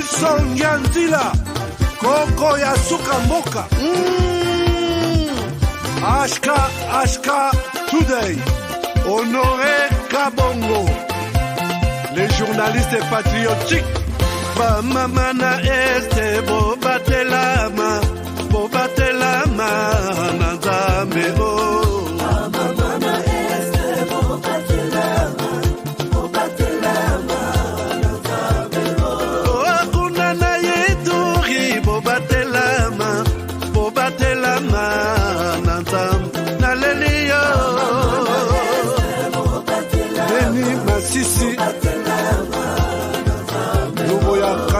Wilson Yandila, Koko ya Suka Mboka. Ashka Today, Honoré Kabongo, les journalistes patriotiques. Bamamana este bobatelama nanzambe o. Bamamana este bobatelama nanzambe o. Akuna na yeturi bobatelama nanzambe naleliyo. Beni Masisi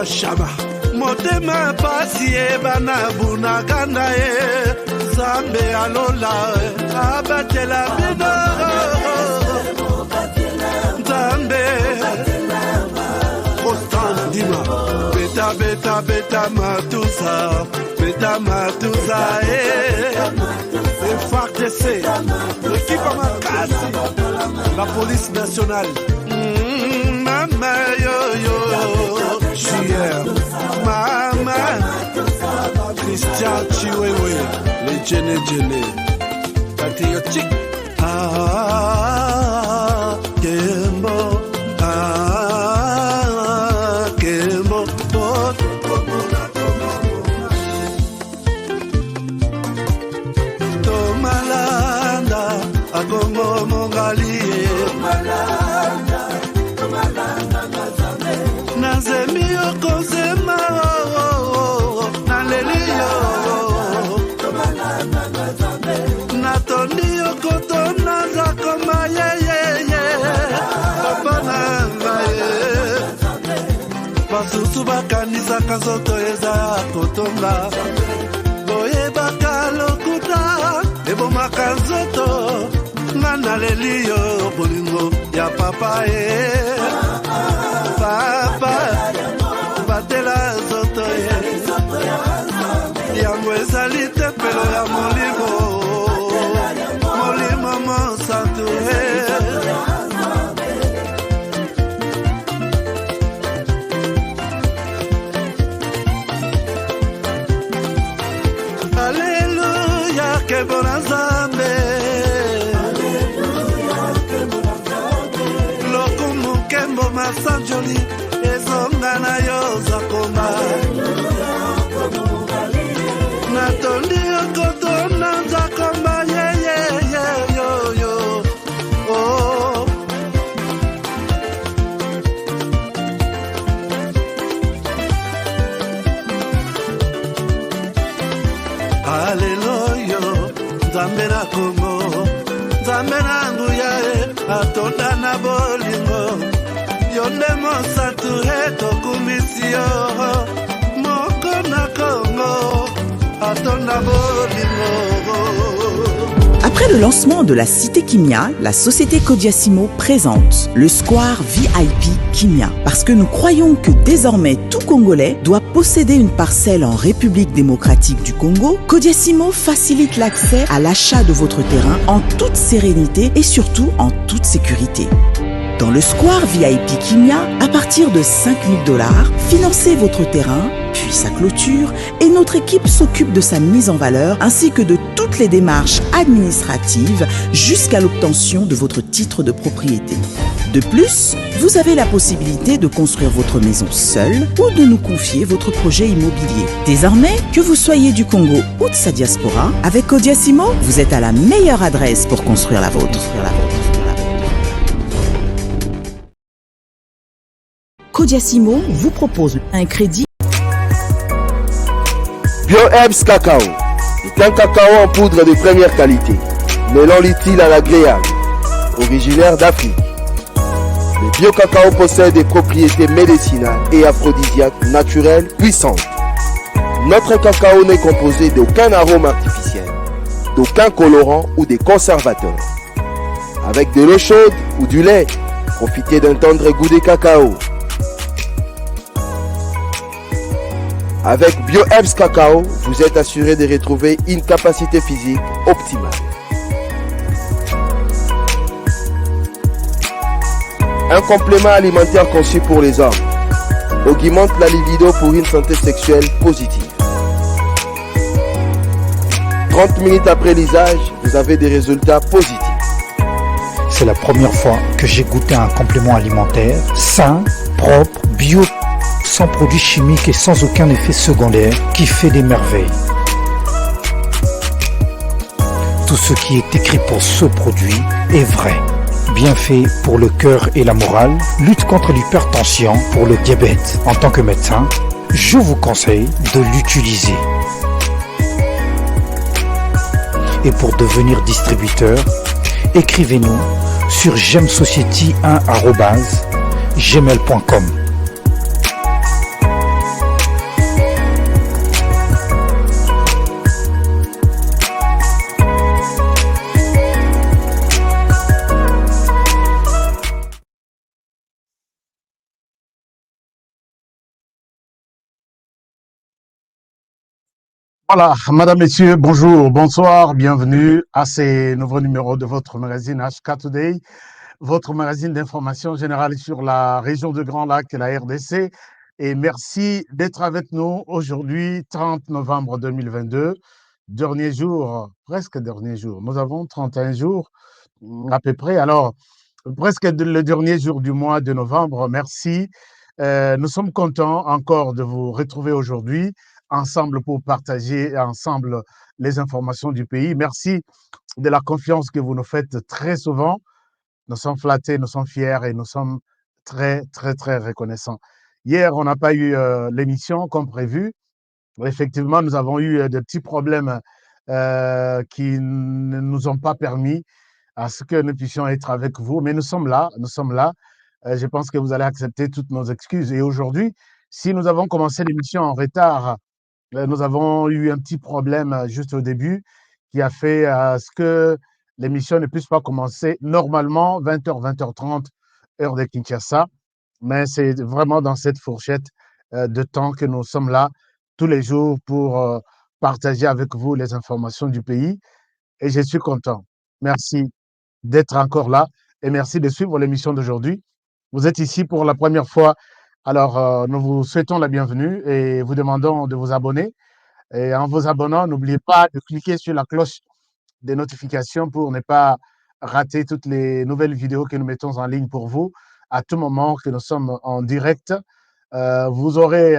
Shama motema pasi bana bunagana zambe alola abatela bino zambe Constant Dima beta matusa FARDC l'équipe Makasi la police nationale mama yo Chier, Mama, Christian Chiwewe, les Djene, patriotique. Kembo, Kembo, Tomalanda, Agongo Mongali, Nazemi okozema naleliyo natondi okotona zakoma yeyeye papa nangaye basusu bakanisaka nzoto eza kotonga boyebaka lokuta ebomaka nzoto nga naleliyo bolingo ya papa Papa, batela zoto yango ezali tempelo ya molimo mosantu Alleluia, que bona Nzambe Kembo Masanjoli ezonga na yo zakoma natondi okotona zakoma yo oh Alleluia Nzambe na Kongo Nzambe na nguya atonda na bolingo Yonde mosatu etokumisio moko na Congo atonda bolingo. Après le lancement de la Cité Kimia, la société Kodiasimo présente le Square VIP Kimia. Parce que nous croyons que désormais tout Congolais doit posséder une parcelle en République démocratique du Congo, Kodiasimo facilite l'accès à l'achat de votre terrain en toute sérénité et surtout en toute sécurité. Dans le Square VIP Kimia, à partir de 5 000 $, financez votre terrain, puis sa clôture, et notre équipe s'occupe de sa mise en valeur ainsi que de toutes les démarches administratives jusqu'à l'obtention de votre titre de propriété. De plus, vous avez la possibilité de construire votre maison seule ou de nous confier votre projet immobilier. Désormais, que vous soyez du Congo ou de sa diaspora, avec Kodiasimo, vous êtes à la meilleure adresse pour construire la vôtre. Kodiasimo vous propose un crédit. BioHerbs Cacao est un cacao en poudre de première qualité, mêlant l'utile à l'agréable, originaire d'Afrique. Le bio-cacao possède des propriétés médicinales et aphrodisiaques naturelles puissantes. Notre cacao n'est composé d'aucun arôme artificiel, d'aucun colorant ou des conservateurs. Avec de l'eau chaude ou du lait, profitez d'un tendre goût de cacao. Avec BioHerbs Cacao, vous êtes assuré de retrouver une capacité physique optimale. Un complément alimentaire conçu pour les hommes. augmente la libido pour une santé sexuelle positive. 30 minutes après l'usage, vous avez des résultats positifs. C'est la première fois que j'ai goûté un complément alimentaire sain, propre, bio, sans produits chimiques et sans aucun effet secondaire qui fait des merveilles. Tout ce qui est écrit pour ce produit est vrai. Bienfait pour le cœur et la morale, lutte contre l'hypertension, pour le diabète. En tant que médecin, je vous conseille de l'utiliser. Et pour devenir distributeur, écrivez-nous sur gemsociety1@gmail.com. Voilà, madame, messieurs, bonjour, bonsoir, bienvenue à ces nouveaux numéros de votre magazine HK Today, votre magazine d'information générale sur la région de Grand Lac et la RDC. Et merci d'être avec nous aujourd'hui, 30 novembre 2022, dernier jour, presque dernier jour. Nous avons 31 jours à peu près. Alors, presque le dernier jour du mois de novembre. Merci. Nous sommes contents encore de vous retrouver aujourd'hui ensemble pour partager ensemble les informations du pays. Merci de la confiance que vous nous faites très souvent. Nous sommes flattés, nous sommes fiers et nous sommes très, très, très reconnaissants. Hier, on n'a pas eu l'émission comme prévu. Effectivement, nous avons eu des petits problèmes qui ne nous ont pas permis à ce que nous puissions être avec vous. Mais nous sommes là, nous sommes là. Je pense que vous allez accepter toutes nos excuses. Et aujourd'hui, si nous avons commencé l'émission en retard, nous avons eu un petit problème juste au début qui a fait ce que l'émission ne puisse pas commencer normalement 20h, 20h30, heure de Kinshasa. Mais c'est vraiment dans cette fourchette de temps que nous sommes là tous les jours pour partager avec vous les informations du pays. Et je suis content. Merci d'être encore là et merci de suivre l'émission d'aujourd'hui. Vous êtes ici pour la première fois. Alors, nous vous souhaitons la bienvenue et vous demandons de vous abonner. Et en vous abonnant, n'oubliez pas de cliquer sur la cloche des notifications pour ne pas rater toutes les nouvelles vidéos que nous mettons en ligne pour vous à tout moment que nous sommes en direct. Vous aurez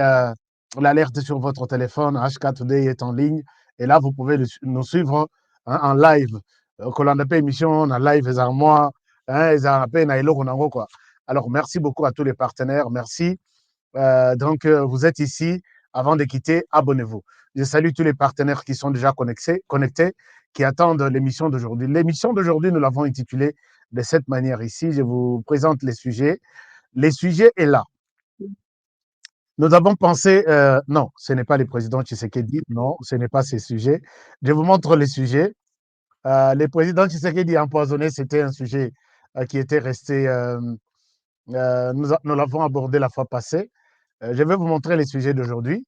l'alerte sur votre téléphone, HK Today est en ligne et là, vous pouvez nous suivre en live. Kolanda émission, en live, et moi, quoi. Alors, merci beaucoup à tous les partenaires. Merci. Donc, vous êtes ici. Avant de quitter, abonnez-vous. Je salue tous les partenaires qui sont déjà connectés, qui attendent l'émission d'aujourd'hui. L'émission d'aujourd'hui, nous l'avons intitulée de cette manière ici. Je vous présente les sujets. Les sujets est là. Nous avons pensé, non, ce n'est pas le président Tshisekedi, non, ce n'est pas ces sujets. Je vous montre les sujets. Le président Tshisekedi empoisonné, c'était un sujet qui était resté, nous l'avons abordé la fois passée. Je vais vous montrer les sujets d'aujourd'hui.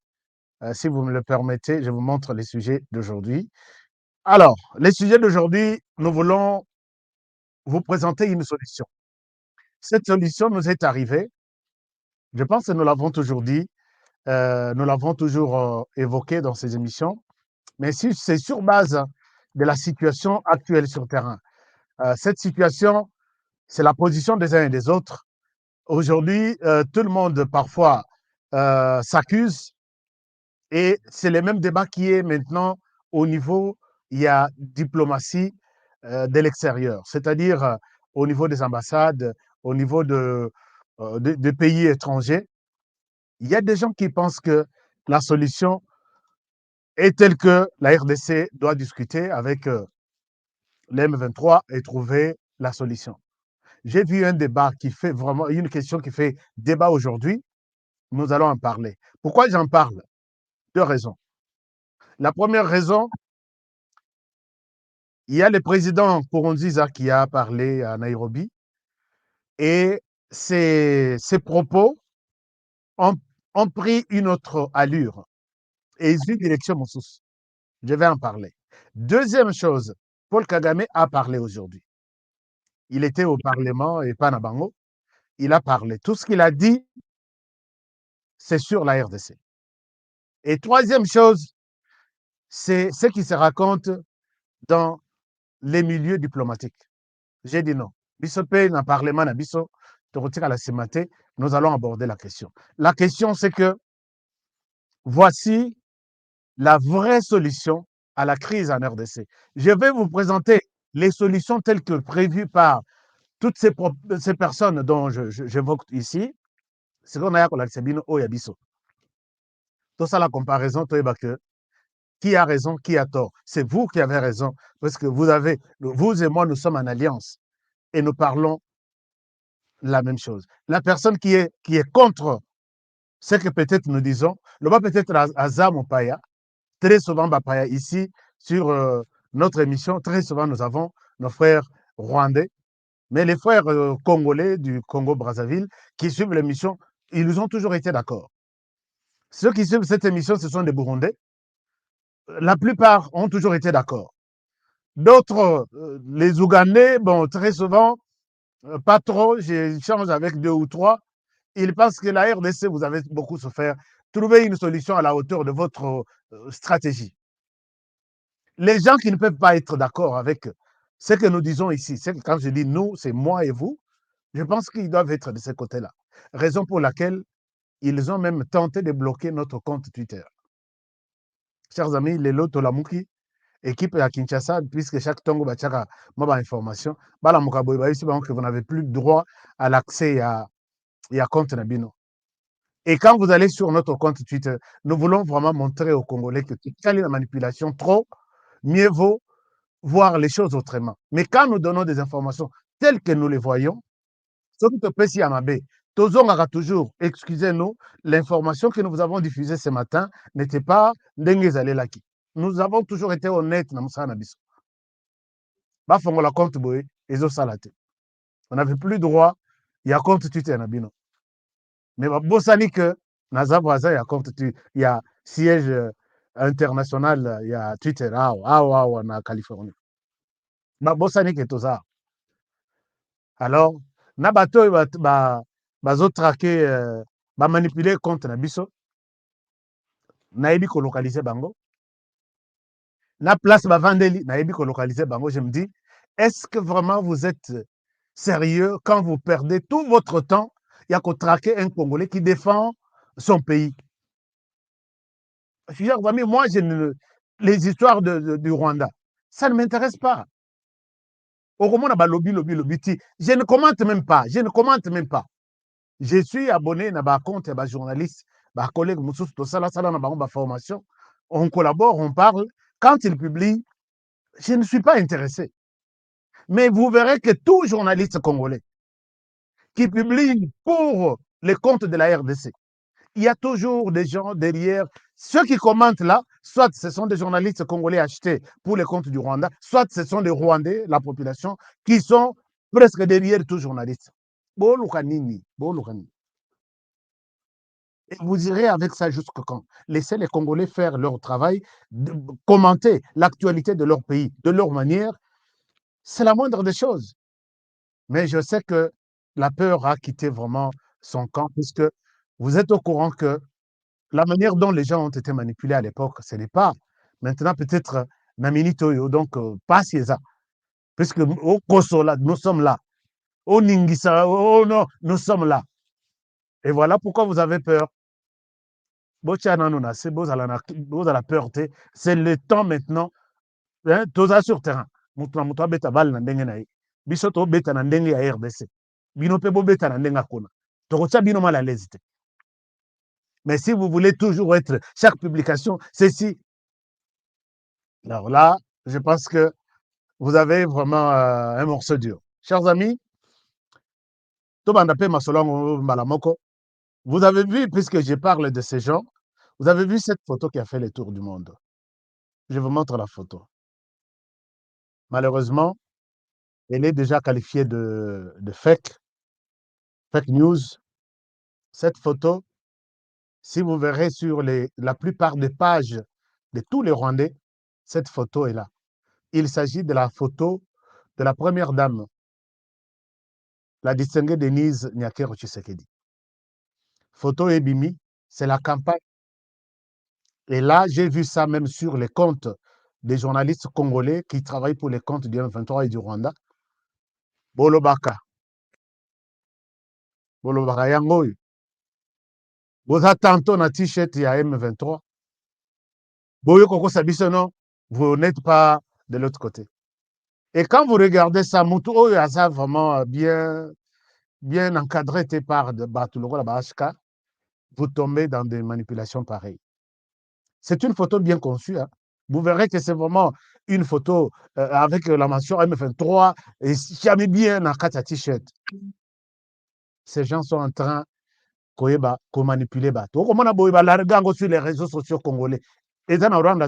Si vous me le permettez, je vous montre les sujets d'aujourd'hui. Alors, les sujets d'aujourd'hui, nous voulons vous présenter une solution. Cette solution nous est arrivée, je pense que nous l'avons toujours dit, nous l'avons toujours évoqué dans ces émissions, mais si c'est sur base de la situation actuelle sur le terrain. Cette situation, c'est la position des uns et des autres. Aujourd'hui, tout le monde parfois s'accuse et c'est le même débat qui est maintenant au niveau, il y a diplomatie de l'extérieur, c'est-à-dire au niveau des ambassades, au niveau des pays étrangers. Il y a des gens qui pensent que la solution est telle que la RDC doit discuter avec l'M23 et trouver la solution. J'ai vu un débat qui fait vraiment, une question qui fait débat aujourd'hui. Nous allons en parler. Pourquoi j'en parle? Deux raisons. La première raison, il y a le président Nkurunziza qui a parlé à Nairobi et ses propos ont pris une autre allure et une direction Moussous. Je vais en parler. Deuxième chose, Paul Kagame a parlé aujourd'hui. Il était au Parlement et pas à Bango. Il a parlé. Tout ce qu'il a dit c'est sur la RDC. Et troisième chose, c'est ce qui se raconte dans les milieux diplomatiques. J'ai dit non. Bisopé n'a parlement na biso, à la CMAT, nous allons aborder la question. La question, c'est que voici la vraie solution à la crise en RDC. Je vais vous présenter les solutions telles que prévues par toutes ces personnes dont j'évoque ici. C'est qu'on a la Sebino Oyabiso. Tout ça, la comparaison, que qui a raison, qui a tort. C'est vous qui avez raison, parce que vous et moi, nous sommes en alliance et nous parlons la même chose. La personne qui est contre ce que peut-être nous disons, le va peut-être Azam Paya, très souvent Bapaya ici, sur notre émission, très souvent nous avons nos frères rwandais, mais les frères congolais du Congo-Brazzaville qui suivent l'émission, ils ont toujours été d'accord. Ceux qui suivent cette émission, ce sont des Burundais. La plupart ont toujours été d'accord. D'autres, les Ougandais, bon, très souvent, pas trop, j'échange avec 2 ou 3. Ils pensent que la RDC, vous avez beaucoup souffert. Trouvez une solution à la hauteur de votre stratégie. Les gens qui ne peuvent pas être d'accord avec ce que nous disons ici, c'est que quand je dis nous, c'est moi et vous, je pense qu'ils doivent être de ce côté-là. Raison pour laquelle ils ont même tenté de bloquer notre compte Twitter. Chers amis, les lots Tolamuki, équipe à Kinshasa, puisque chaque tongo bachaka maba information, bala mukaboy ba ici que vous n'avez plus droit à l'accès à compte Nabino. Et quand vous allez sur notre compte Twitter, nous voulons vraiment montrer aux Congolais que quand il y a la manipulation trop, mieux vaut voir les choses autrement. Mais quand nous donnons des informations telles que nous les voyons, ce qui te peut si Amabé, toujours, excusez-nous, l'information que nous vous avons diffusée ce matin n'était pas Ndengue. Nous avons toujours été honnêtes dans Moussa Nabiso. Bafongola compte boy, ezo salate. On n'avait plus droit, il y a compte Twitter Nabino. Mais Bossani que Nazabraza, il y a compte Twitter, il y a siège international, il y a Twitter, en Californie. Bossani que tout ça. Alors, na bato bazo traquer, manipuler compte Nabiso, naebi ko localiser bango. La place Bavandeli, naebi ko localiser bango, je me dis, est-ce que vraiment vous êtes sérieux quand vous perdez tout votre temps, il y a qu'à traquer un Congolais qui défend son pays? Moi, les histoires du Rwanda, ça ne m'intéresse pas. Au moment où lobby, je ne commente même pas. Je suis abonné à un compte, à un journaliste, à un collègue, formation. On collabore, on parle. Quand il publie, je ne suis pas intéressé. Mais vous verrez que tout journaliste congolais qui publie pour les comptes de la RDC, il y a toujours des gens derrière. Ceux qui commentent là, soit ce sont des journalistes congolais achetés pour les comptes du Rwanda, soit ce sont des Rwandais, la population, qui sont presque derrière tout journaliste. Et vous irez avec ça jusqu'à quand? Laissez les Congolais faire leur travail, commenter l'actualité de leur pays, de leur manière. C'est la moindre des choses. Mais je sais que la peur a quitté vraiment son camp, puisque vous êtes au courant que la manière dont les gens ont été manipulés à l'époque, ce n'est pas maintenant peut-être Namini Toyo, donc pas Ciesa. Puisque au Kosola, nous sommes là. Au Ningisa, oh non, nous sommes là. Et voilà pourquoi vous avez peur. C'est la peur. C'est le temps maintenant. Toza sur terrain. Mutua beta bal na ndenge na ye. Biso to beta na ndenge ya RDC. Bino pe bo beta na ndenge akona. Tokotia bino mal à l'aise. Mais si vous voulez toujours être, chaque publication, ceci. Alors là, je pense que vous avez vraiment un morceau dur. Chers amis, vous avez vu, puisque je parle de ces gens, vous avez vu cette photo qui a fait le tour du monde. Je vous montre la photo. Malheureusement, elle est déjà qualifiée de fake news. Cette photo, si vous verrez sur la plupart des pages de tous les Rwandais, cette photo est là. Il s'agit de la photo de la première dame, la distinguée Denise Nyakero Tshisekedi. Photo Ebimi, C'est la campagne. Et là, j'ai vu ça même sur les comptes des journalistes congolais qui travaillent pour les comptes du M23 et du Rwanda. Bolobaka. Bolobaka yango oyo. Boza tantôt na t-shirt ya M23. Boyo kokosa biso non, vous n'êtes pas de l'autre côté. Et quand vous regardez ça, Moutou oyo aza vraiment bien encadré par bato lokola ba HK, vous tombez dans des manipulations pareilles. C'est une photo bien conçue. Hein. Vous verrez que c'est vraiment une photo avec la mention M23 et jamais bien dans 4 t-shirt. Ces gens sont en train de manipuler. Comment on a l'argango sur les réseaux sociaux congolais. Et dans Rwanda,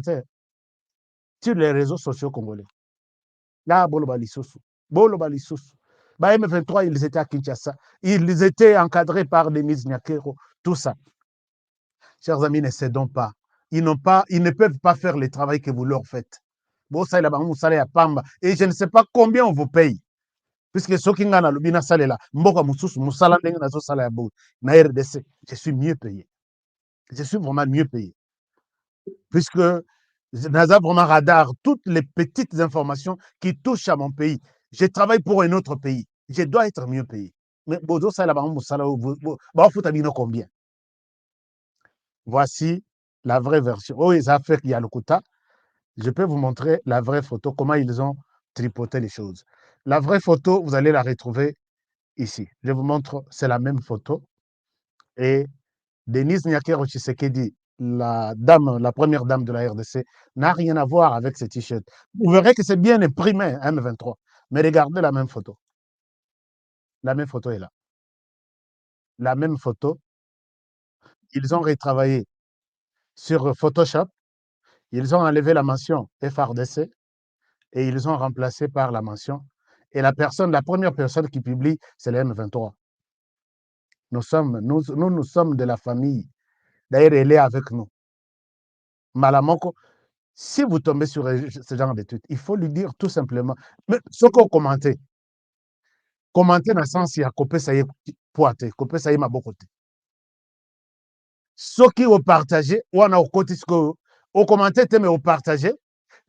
sur les réseaux sociaux congolais. Là, Boloba Lissousou. Boloba Lissousou. M23, ils étaient à Kinshasa. Ils étaient encadrés par Denis Nyakero. Tout ça. Chers amis, ne cédons pas. Ils ne peuvent pas faire le travail que vous leur faites. Et je ne sais pas combien on vous paye. Puisque ceux qui ont na lobina salela, mboka mususu musala ndenge nazo sala ya bo na RDC, je suis mieux payé. Je suis vraiment mieux payé. Puisque Naza vraiment radar toutes les petites informations qui touchent à mon pays. Je travaille pour un autre pays. Je dois être mieux payé. Mais bozo sala ba musala ba futa bino combien? Voici la vraie version. Oh, ils ont fait qu'il y a le quota. Je peux vous montrer la vraie photo, comment ils ont tripoté les choses. La vraie photo, vous allez la retrouver ici. Je vous montre, c'est la même photo. Et Denise Nyakero Tshisekedi, la première dame de la RDC, n'a rien à voir avec ce t-shirt. Vous verrez que c'est bien imprimé, M23. Mais regardez la même photo. La même photo est là. La même photo. Ils ont retravaillé sur Photoshop. Ils ont enlevé la mention FRDC et ils ont remplacé par la mention. Et la première personne qui publie, c'est le M23. Nous sommes de la famille. D'ailleurs, elle est avec nous. Malamoko, si vous tombez sur ce genre de tweet, il faut lui dire tout simplement. Mais ce qu'on commente dans le sens, il y a copé ça y est poité, copé ça y est ma bokote. Ce qui ont partagé, ou on a au côté ce que au commenté, mais au partagé,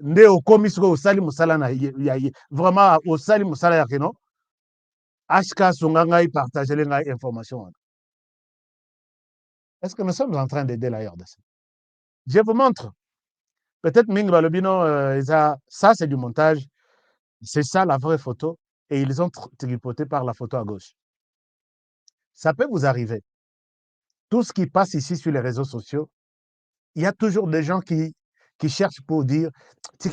ne au commis ce que au sali musala na vraiment au sali musala ya keno. HK Sunganga y partager les informations. Est-ce que nous sommes en train d'aider la RDC? Je vous montre. Peut-être Ming Balobino, ça c'est du montage. C'est ça la vraie photo. Et ils ont tripoté par la photo à gauche. Ça peut vous arriver. Tout ce qui passe ici sur les réseaux sociaux, il y a toujours des gens qui cherchent pour dire il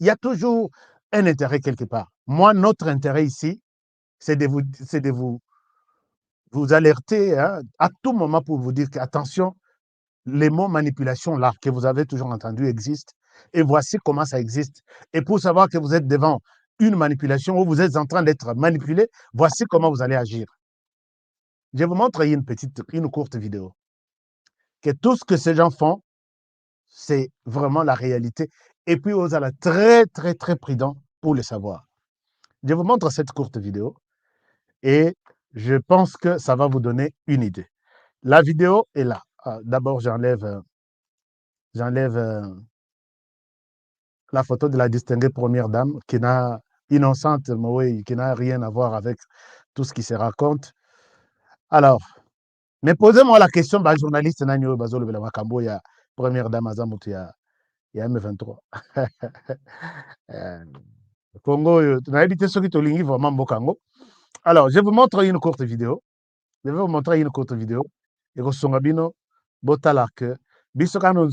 y a toujours un intérêt quelque part. Moi, notre intérêt ici, c'est de vous alerter hein, à tout moment pour vous dire qu'attention, les mots manipulation là que vous avez toujours entendu existent et voici comment ça existe. Et pour savoir que vous êtes devant une manipulation ou vous êtes en train d'être manipulé, voici comment vous allez agir. Je vais vous montrer une courte vidéo. Que tout ce que ces gens font, c'est vraiment la réalité. Et puis, vous allez être très, très, très prudent pour le savoir. Je vous montre cette courte vidéo et je pense que ça va vous donner une idée. La vidéo est là. D'abord, j'enlève la photo de la distinguée première dame qui n'a innocente, mais oui, qui n'a rien à voir avec tout ce qui se raconte. Alors, mais posez-moi la question, journaliste Nanyo Bazolo Bela Makambo, il y a première dame Azamutu, il y a M23. Congo, tu n'as évité ce qui te ligne vraiment Bokango. Alors, je vous montre une courte vidéo. Je vais vous montrer une courte vidéo. Et que Songabino, Botala, que, bisoka nous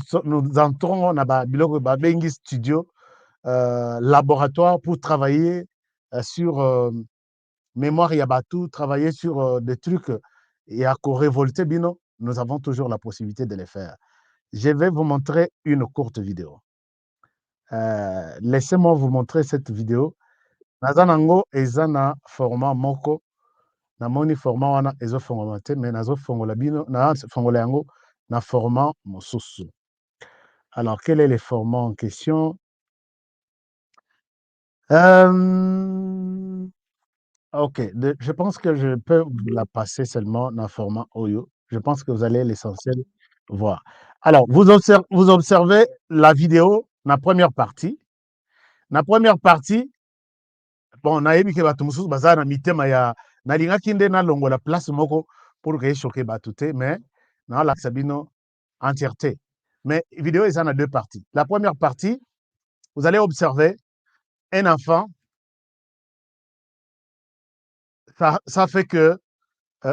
entrons dans Biloko Babengi Studio, laboratoire pour travailler sur mémoire Yabatou, travailler sur des trucs et à révolter Bino, nous avons toujours la possibilité de les faire. Je vais vous montrer une courte vidéo. Laissez-moi vous montrer cette vidéo. Nazanango ezana format moko namoni format wana ezofongola te mais nazofongola bino na fongola yango na format mosusu. Alors quel est le format en question? Ok, je pense que je peux la passer seulement dans le format Oyo. Je pense que vous allez l'essentiel voir. Alors, vous observez la vidéo, la première partie. La première partie, bon, nayebi ke bato mosusu baza na mitema ya nalingaki nde nalongola place moko pour que choquer bato te, mais naolakisa bino entièreté. Mais vidéo eza na deux parties. La première partie, vous allez observer un enfant. Ça fait que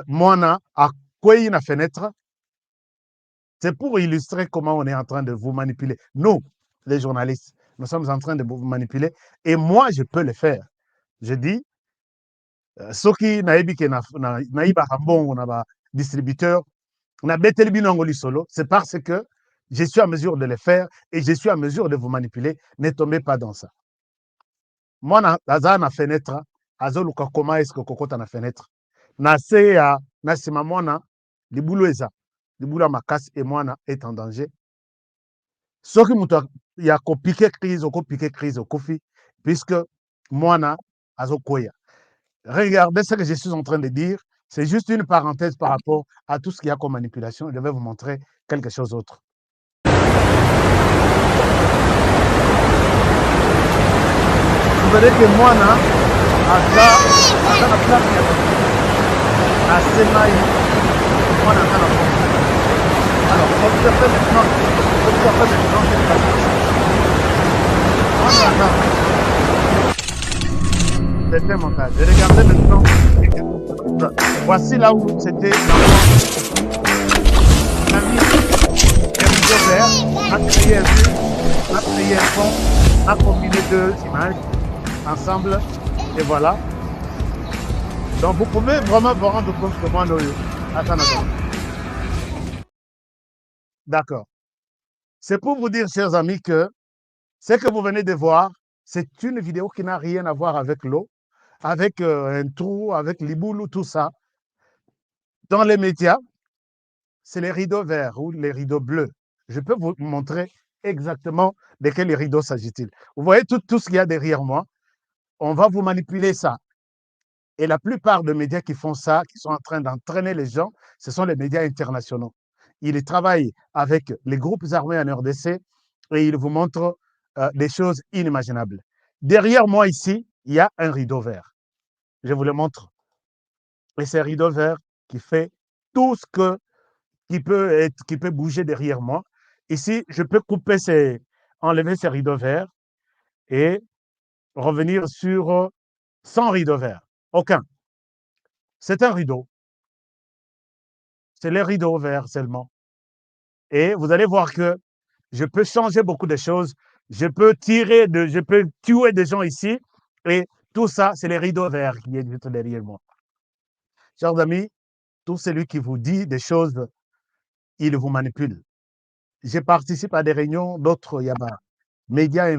Moana a kwei na fenêtre. C'est pour illustrer comment on est en train de vous manipuler. Nous, les journalistes, nous sommes en train de vous manipuler. Et moi, je peux le faire. Je dis, soki nayebi ke nayibaka mbongo na ba distributeur na beteli bino yango lisolo, c'est parce que je suis en mesure de le faire et je suis en mesure de vous manipuler. Ne tombez pas dans ça. Mwana aza na fenêtre, azoluka comment est-ce que kokota na fenêtre. Na se ya na sima mwana libulu eza. Libulu ya makasi et mwana est en danger. Soki muto ya kopike crise, okopike crise okufi puisque mwana azokoya. Regardez ce que je suis en train de dire. C'est juste une parenthèse par rapport à tout ce qu'il y a comme manipulation. Je vais vous montrer quelque chose d'autre. Vous verrez que moi, là, à la place, à Sémaï, moi, là, alors, observez maintenant cette partie. C'était montage. Et regardez maintenant. Voici là où c'était l'enfant. On a mis un rideau vert, a créé un but, a créé un fond, a combiné deux images ensemble. Et voilà. Donc vous pouvez vraiment vous rendre compte que moi, attends. D'accord. C'est pour vous dire, chers amis, que ce que vous venez de voir, c'est une vidéo qui n'a rien à voir avec l'eau, avec un trou, avec l'iboulou, tout ça. Dans les médias, c'est les rideaux verts ou les rideaux bleus. Je peux vous montrer exactement de quel rideau s'agit-il. Vous voyez tout ce qu'il y a derrière moi. On va vous manipuler ça. Et la plupart des médias qui font ça, qui sont en train d'entraîner les gens, ce sont les médias internationaux. Ils travaillent avec les groupes armés en RDC et ils vous montrent des choses inimaginables. Derrière moi ici, il y a un rideau vert. Je vous le montre. Et c'est un rideau vert qui fait tout ce qui peut bouger derrière moi. Ici, je peux enlever ces rideaux verts et revenir sur 100 rideaux verts. Aucun. C'est un rideau. C'est les rideaux verts seulement. Et vous allez voir que je peux changer beaucoup de choses. Je peux tuer des gens ici. Et tout ça, c'est les rideaux verts qui est juste derrière moi. Chers amis, tout celui qui vous dit des choses, il vous manipule. Je participe à des réunions d'autres médias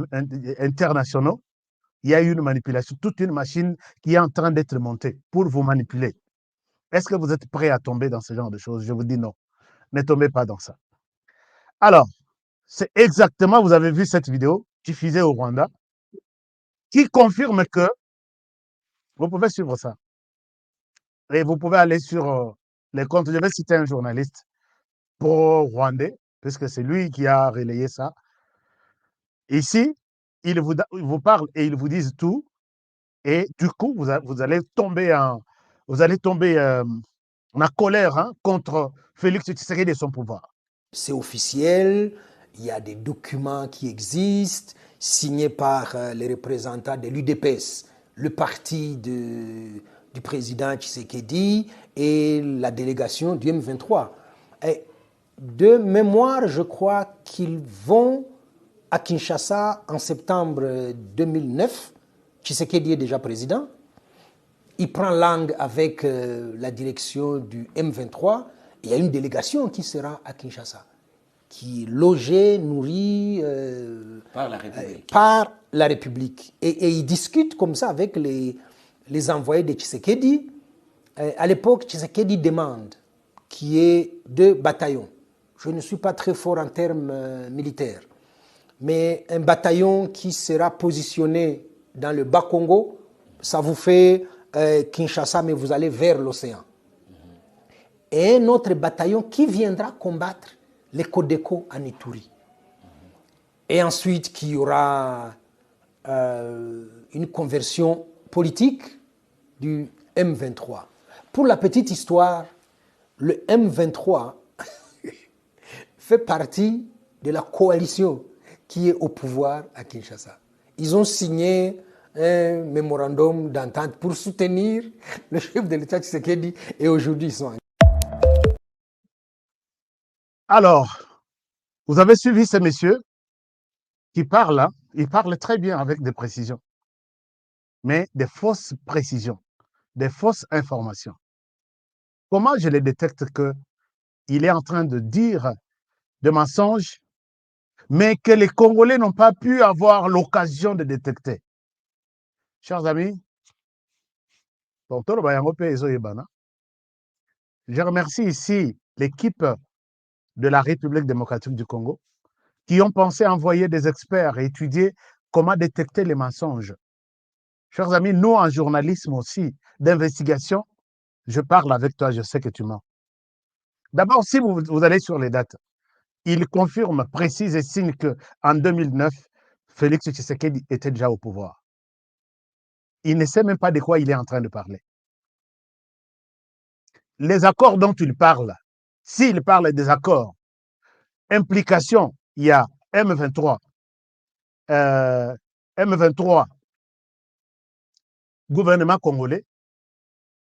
internationaux. Il y a une manipulation, toute une machine qui est en train d'être montée pour vous manipuler. Est-ce que vous êtes prêts à tomber dans ce genre de choses? Je vous dis non. Ne tombez pas dans ça. Alors, c'est exactement, vous avez vu cette vidéo diffusée au Rwanda, qui confirme que vous pouvez suivre ça. Et vous pouvez aller sur les comptes. Je vais citer un journaliste pro-rwandais, puisque c'est lui qui a relayé ça. Ici, il vous parle et ils vous disent tout. Et du coup, vous allez tomber en colère contre Félix Tshisekedi et son pouvoir. C'est officiel, il y a des documents qui existent, signés par les représentants de l'UDPS, le parti du président Tshisekedi et la délégation du M23. Et de mémoire, je crois qu'ils vont à Kinshasa en septembre 2009. Tshisekedi est déjà président. Il prend langue avec la direction du M23. Il y a une délégation qui sera à Kinshasa, qui est logée, nourrie par la République. Et ils discutent comme ça avec les envoyés de Tshisekedi. À l'époque, Tshisekedi demande qu'il y ait 2 bataillons. Je ne suis pas très fort en termes militaires, mais un bataillon qui sera positionné dans le Bas-Congo, ça vous fait Kinshasa, mais vous allez vers l'océan. et un autre bataillon qui viendra combattre les Codeco à Ituri. Et ensuite, qu'il y aura une conversion politique du M23. Pour la petite histoire, le M23 fait partie de la coalition qui est au pouvoir à Kinshasa. Ils ont signé un mémorandum d'entente pour soutenir le chef de l'État Tshisekedi et aujourd'hui ils sont en... Alors, vous avez suivi ces messieurs qui parlent, hein? Ils parlent très bien avec des précisions, mais des fausses précisions, des fausses informations. Comment je les détecte qu'il est en train de dire des mensonges, mais que les Congolais n'ont pas pu avoir l'occasion de détecter? Chers amis, je remercie ici l'équipe de la République démocratique du Congo qui ont pensé envoyer des experts et étudier comment détecter les mensonges. Chers amis, nous, en journalisme aussi, d'investigation, je parle avec toi, je sais que tu mens. D'abord, si vous allez sur les dates, il confirme, précise et signe qu'en 2009, Félix Tshisekedi était déjà au pouvoir. Il ne sait même pas de quoi il est en train de parler. Les accords dont il parle, s'il parle des accords, implication, il y a M23, M23, gouvernement congolais,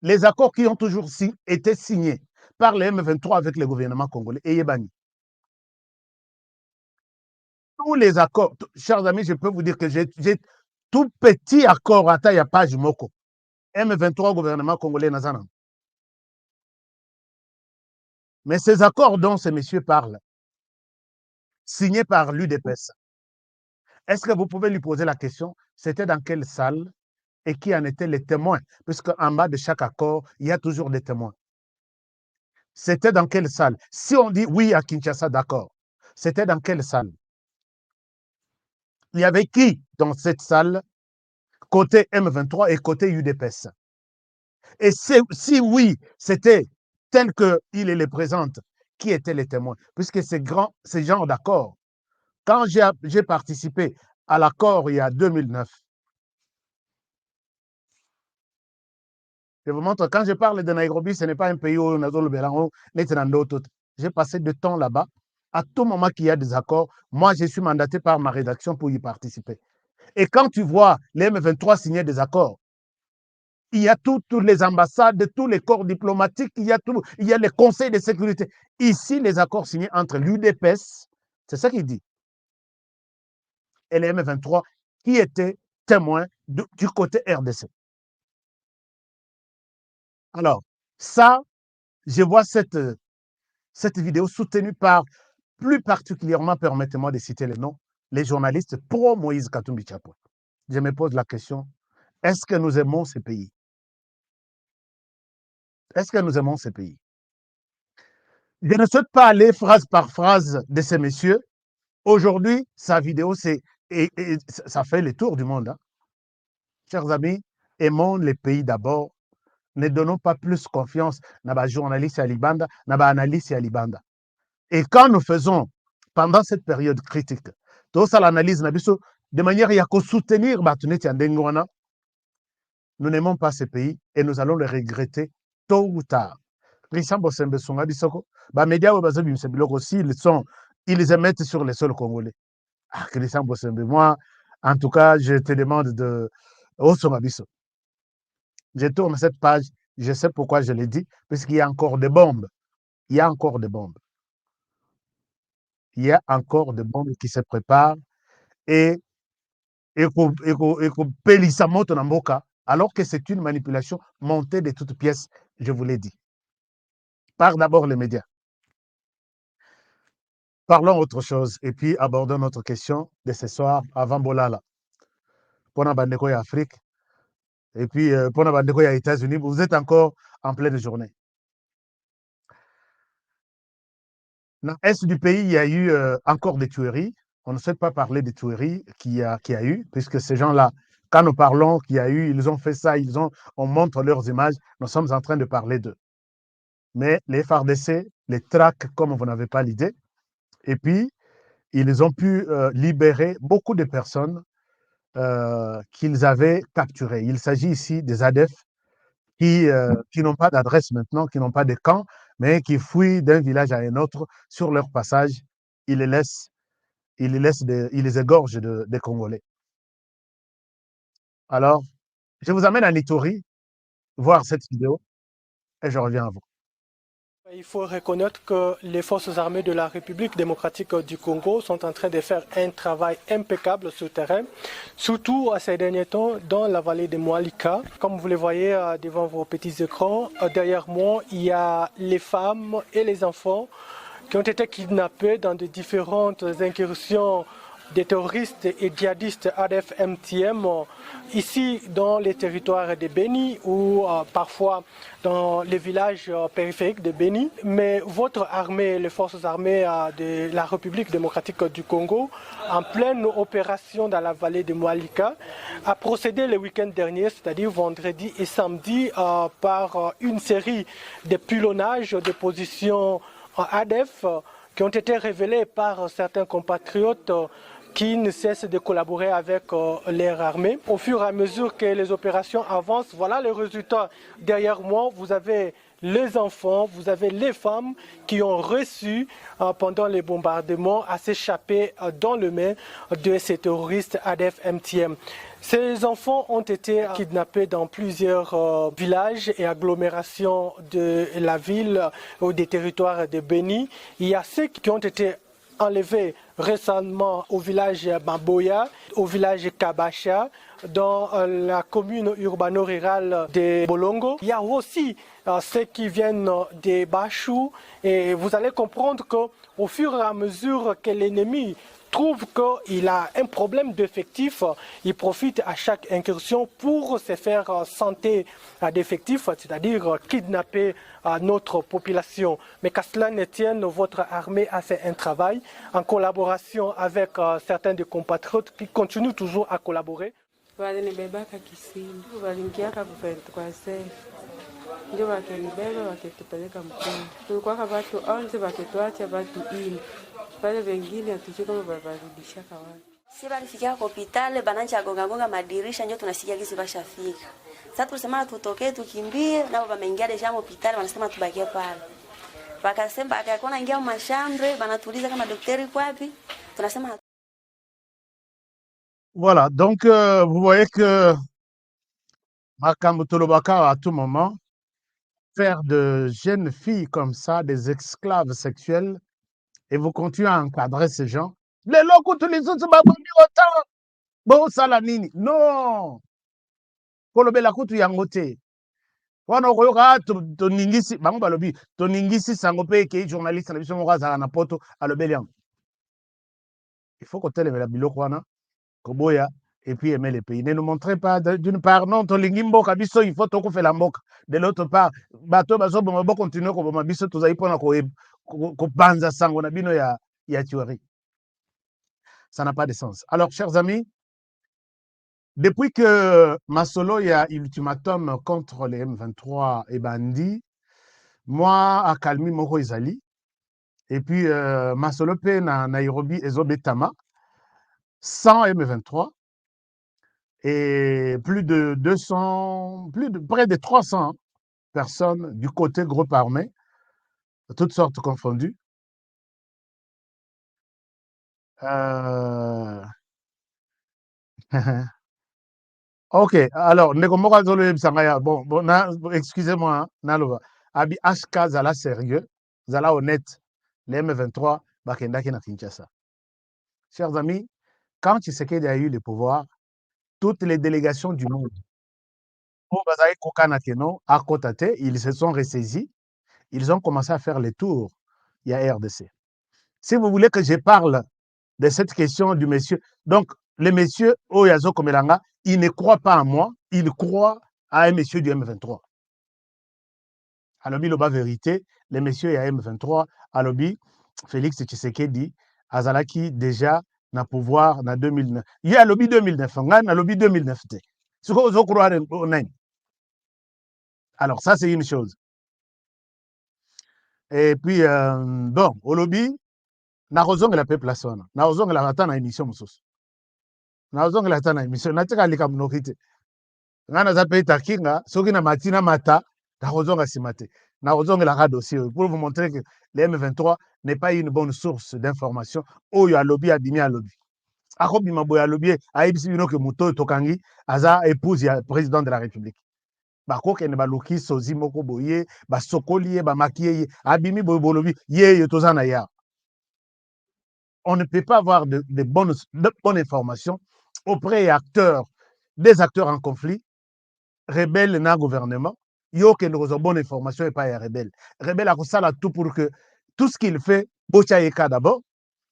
les accords qui ont toujours été signés par le M23 avec le gouvernement congolais et Yébani. Tous les accords, chers amis, je peux vous dire que j'ai tout petit accord à taille à page moko. M23, gouvernement congolais, Nazanan. Mais ces accords dont ces messieurs parlent, signés par l'UDPS, est-ce que vous pouvez lui poser la question, c'était dans quelle salle et qui en étaient les témoins? Puisqu'en bas de chaque accord, il y a toujours des témoins. C'était dans quelle salle? Si on dit oui à Kinshasa, d'accord. C'était dans quelle salle? Il y avait qui dans cette salle, côté M23 et côté UDPS? Et si oui, c'était tel qu'il les présente, qui étaient les témoins? Puisque ces gens d'accords, quand j'ai participé à l'accord il y a 2009, je vous montre, quand je parle de Nairobi, ce n'est pas un pays où on a le j'ai passé du temps là-bas. À tout moment qu'il y a des accords, moi, je suis mandaté par ma rédaction pour y participer. Et quand tu vois les M23 signer des accords, il y a toutes les ambassades, tous les corps diplomatiques, il y a les conseils de sécurité. Ici, les accords signés entre l'UDPS, c'est ça qu'il dit, et les M23 qui étaient témoins du côté RDC. Alors, ça, je vois cette vidéo soutenue par, plus particulièrement, permettez-moi de citer les noms, les journalistes pro-Moïse Katumbi Chapwe. Je me pose la question, est-ce que nous aimons ces pays? Est-ce que nous aimons ces pays? Je ne souhaite pas aller phrase par phrase de ces messieurs. Aujourd'hui, sa vidéo, ça fait le tour du monde. Hein. Chers amis, aimons les pays d'abord. Ne donnons pas plus confiance à les journalistes à Libanda, à les analystes à Libanda. Et quand nous faisons, pendant cette période critique, tout ça l'analyse, de manière à soutenir nous n'aimons pas ces pays et nous allons le regretter tôt ou tard. Christian Bosembe Songa Bissoko, médias aussi, ils émettent sur les sols congolais. Ah, Christian Bosembe, moi, en tout cas, je te demande de. Oh, Songa Bisso. Je tourne cette page, je sais pourquoi je l'ai dit, puisqu'il y a encore des bombes. Il y a encore des bombes. Il y a encore des bombes qui se préparent et alors que c'est une manipulation montée de toutes pièces, je vous l'ai dit. Par d'abord les médias. Parlons autre chose et puis abordons notre question de ce soir avant Bolala. Pour la Bandeko et Afrique et puis pour la Bandeko et États-Unis, vous êtes encore en pleine journée. Dans l'est du pays, il y a eu encore des tueries. On ne sait pas parler des tueries qu'il y a eu, puisque ces gens-là, quand nous parlons qu'il y a eu, ils ont fait ça, on montre leurs images, nous sommes en train de parler d'eux. mais les FARDC les traquent comme vous n'avez pas l'idée. Et puis, ils ont pu libérer beaucoup de personnes qu'ils avaient capturées. Il s'agit ici des ADF qui n'ont pas d'adresse maintenant, qui n'ont pas de camp, mais qui fuient d'un village à un autre. Sur leur passage, ils les égorgent des Congolais. Alors, je vous amène à Nitori, voir cette vidéo, et je reviens à vous. Il faut reconnaître que les forces armées de la République démocratique du Congo sont en train de faire un travail impeccable sur le terrain, surtout à ces derniers temps dans la vallée de Moalika. Comme vous le voyez devant vos petits écrans, derrière moi, il y a les femmes et les enfants qui ont été kidnappés dans de différentes incursions des terroristes et djihadistes ADF-MTM ici dans les territoires de Beni ou parfois dans les villages périphériques de Beni. Mais votre armée, les forces armées de la République démocratique du Congo, en pleine opération dans la vallée de Moalika, a procédé le week-end dernier, c'est-à-dire vendredi et samedi, par une série de pilonnages de positions ADF qui ont été révélés par certains compatriotes qui ne cessent de collaborer avec leur armée. Au fur et à mesure que les opérations avancent, voilà le résultat. Derrière moi, vous avez les enfants, vous avez les femmes qui ont reçu pendant les bombardements à s'échapper dans le main de ces terroristes ADF-MTM. Ces enfants ont été kidnappés dans plusieurs villages et agglomérations de la ville ou des territoires de Beni. Il y a ceux qui ont été enlevés récemment au village Bamboya, au village Kabacha, dans la commune urbano-rurale de Bolongo. Il y a aussi ceux qui viennent des Bachou et vous allez comprendre qu'au fur et à mesure que l'ennemi trouve qu'il a un problème d'effectifs, il profite à chaque incursion pour se faire santé d'effectifs, c'est-à-dire kidnapper notre population. Mais qu'à cela ne tienne, votre armée a fait un travail en collaboration avec certains des compatriotes qui continuent toujours à collaborer. Walinibebaka Kisini, walingiaka kwa ndio wakanibeba wakitupeleka Mkongo. Tulikuwa watu 11 wakituacha watu 4. Wale wengine hatujui kama wavarudishaka wapi. Si walifika kwa hospitali bananja gonga madirisha ndio tunasikia kisi bashafika. Sasa tulisema tutoke tukimbie nao wameingia deja hospitali wanasema tubakie pale. Wakasema akakuwa ingia mashambre banatuliza kama daktari kwapi. Tunasema Voilà, donc vous voyez que Makambo Tolobaka à tout moment faire de jeunes filles comme ça des esclaves sexuels et vous continuez à encadrer ces gens. Les locaux tous les autres baboni autant bon sala nini. Non. Kolobela kutu yango te. Wana okoyoka toningisi bango balobi toningisi sango pe ke journaliste na biso moko azala na poto alobeli yango. Il faut kotelemela biloko wana koboya et puis aimer les pays. Ne nous montrez pas d'une part non tolingi mboka biso il faut tokofela mboka. De l'autre part bato bazoboma bo continuer koboma biso tozali pona kopanza sango na bino ya tuerie. Ça n'a pas de sens. Alors chers amis, depuis que Masolo y a ultimatum contre les M23 et bandits, moi à Kalmi Moko Izali, et puis Masolo pe na Nairobi ezobetama, 100 M23 et plus de 200, près de 300 personnes du côté groupe armé, toutes sortes confondues. Ok, alors, bon, excusez-moi, hein, Nalova. Abi HK Zala sérieux, Zala honnête, les M23, Bakendaki na Kinshasa. Chers amis, quand Tshisekedi a eu le pouvoir, toutes les délégations du monde, à Kotate, ils se sont ressaisis, ils ont commencé à faire le tour, il y a RDC. Si vous voulez que je parle de cette question du monsieur, donc, le monsieur Oyazo Komelanga, il ne croit pas en moi, il croit à un monsieur du M23. Alobi loba vérité, le monsieur ya M23, alobi Félix Tshisekedi, azalaki déjà na pouvoir na 2009. Il y a alobi 2009, nga na alobi 2009 te. Ce que vous croire au nain. Alors ça c'est une chose. Et puis, bon, au lobby, nakozongela pe place wana. Nakozongela ata na émission mosusu. Nakozongela ata na émission. Natika likambo noki te. Nga naza pe takinga, soki na matina mata, nakozonga nsima te. Nakozongelaka dossier pour vous montrer que le M23 n'est pas une bonne source d'information. Oyo alobi abimi alobi. Akobima boya alobi ayebisi bino ke moto oyo tokangi aza épouse ya président de la République. Bakokende baluki sozi moko boye, basokoli ye, bamaki ye, abimi boye bolobi ye yo toza na ya. On ne peut pas avoir de bonnes informations auprès des acteurs en conflit, rebelles na gouvernement. Yo que nous avons bonne information et pas les rebelles. Rebelle a ça là tout pour que tout ce qu'il fait, Bocha Yeka d'abord,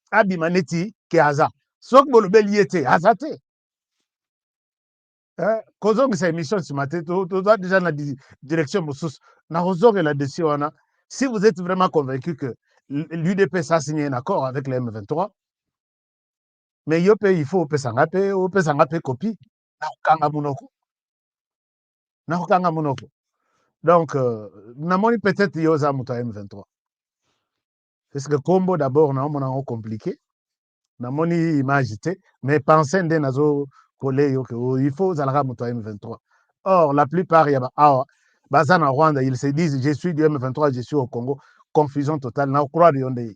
Abimaneti qui Aza. Sauf que le bel yété, Azate. Kozong sa émission ce matin, tu as déjà la direction Moussous. Na Kozong et là-dessus, si vous êtes vraiment convaincu que l'UDPS a signé un accord avec le M23, mais il faut que ça ngape copie. Na Kanga Monoko. Donc, namoni peut-être yoza muto M23. Parce que combo d'abord, on compliqué. Namoni image, mais pensez que nazo collé il faut zalaka muto M23. Or, la plupart, il y a Bazana Rwanda, ils se disent je suis du M23, je suis au Congo. Confusion totale. Na croire yonde.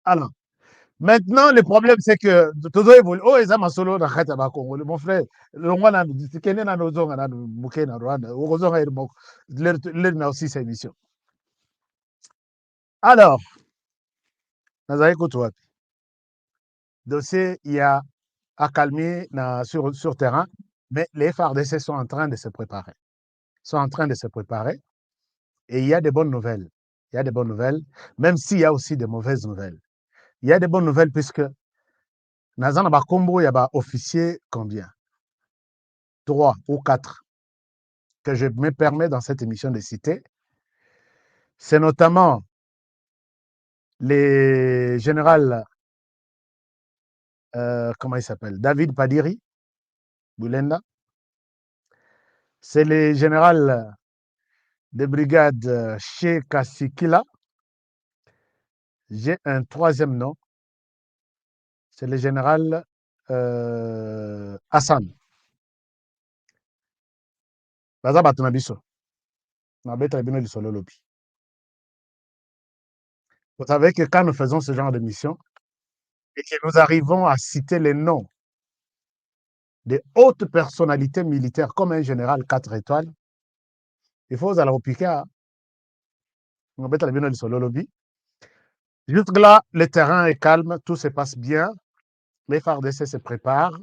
Alors, maintenant, le problème, c'est que tout évolue. Oh, ils ont solo dans le Congo. Mon frère, le Rwanda, c'est qu'il y a un ozon à Mukena Rwanda. Au ozon, il y a aussi sa émission. Alors, Nazaï Kotouat, dossier, il y a accalmé sur terrain, mais les FARDC sont en train de se préparer. Et il y a des bonnes nouvelles. Même s'il y a aussi des mauvaises nouvelles. Il y a des bonnes nouvelles puisque Nazana Bakombo, il y a officiers combien 3 ou 4 que je me permets dans cette émission de citer. C'est notamment les généraux, comment il s'appelle, David Padiri, Boulenda. C'est le général de brigade chez Kassikila. J'ai un troisième nom. C'est le général Hassan. Baza Batunabiso. Vous savez que quand nous faisons ce genre de mission et que nous arrivons à citer les noms de hautes personnalités militaires comme un général 4 étoiles, il faut aller au piquer. Jusque là, le terrain est calme, tout se passe bien. Les FARDC se préparent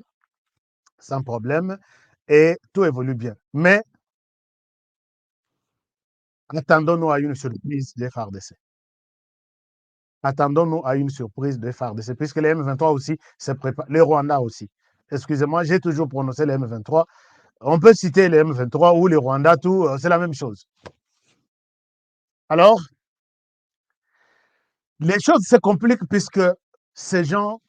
sans problème et tout évolue bien. Mais attendons-nous à une surprise des FARDC. Puisque les M23 aussi se préparent, les Rwandais aussi. Excusez-moi, j'ai toujours prononcé les M23. On peut citer les M23 ou les Rwandais, tout, c'est la même chose. Alors, les choses se compliquent puisque ces gens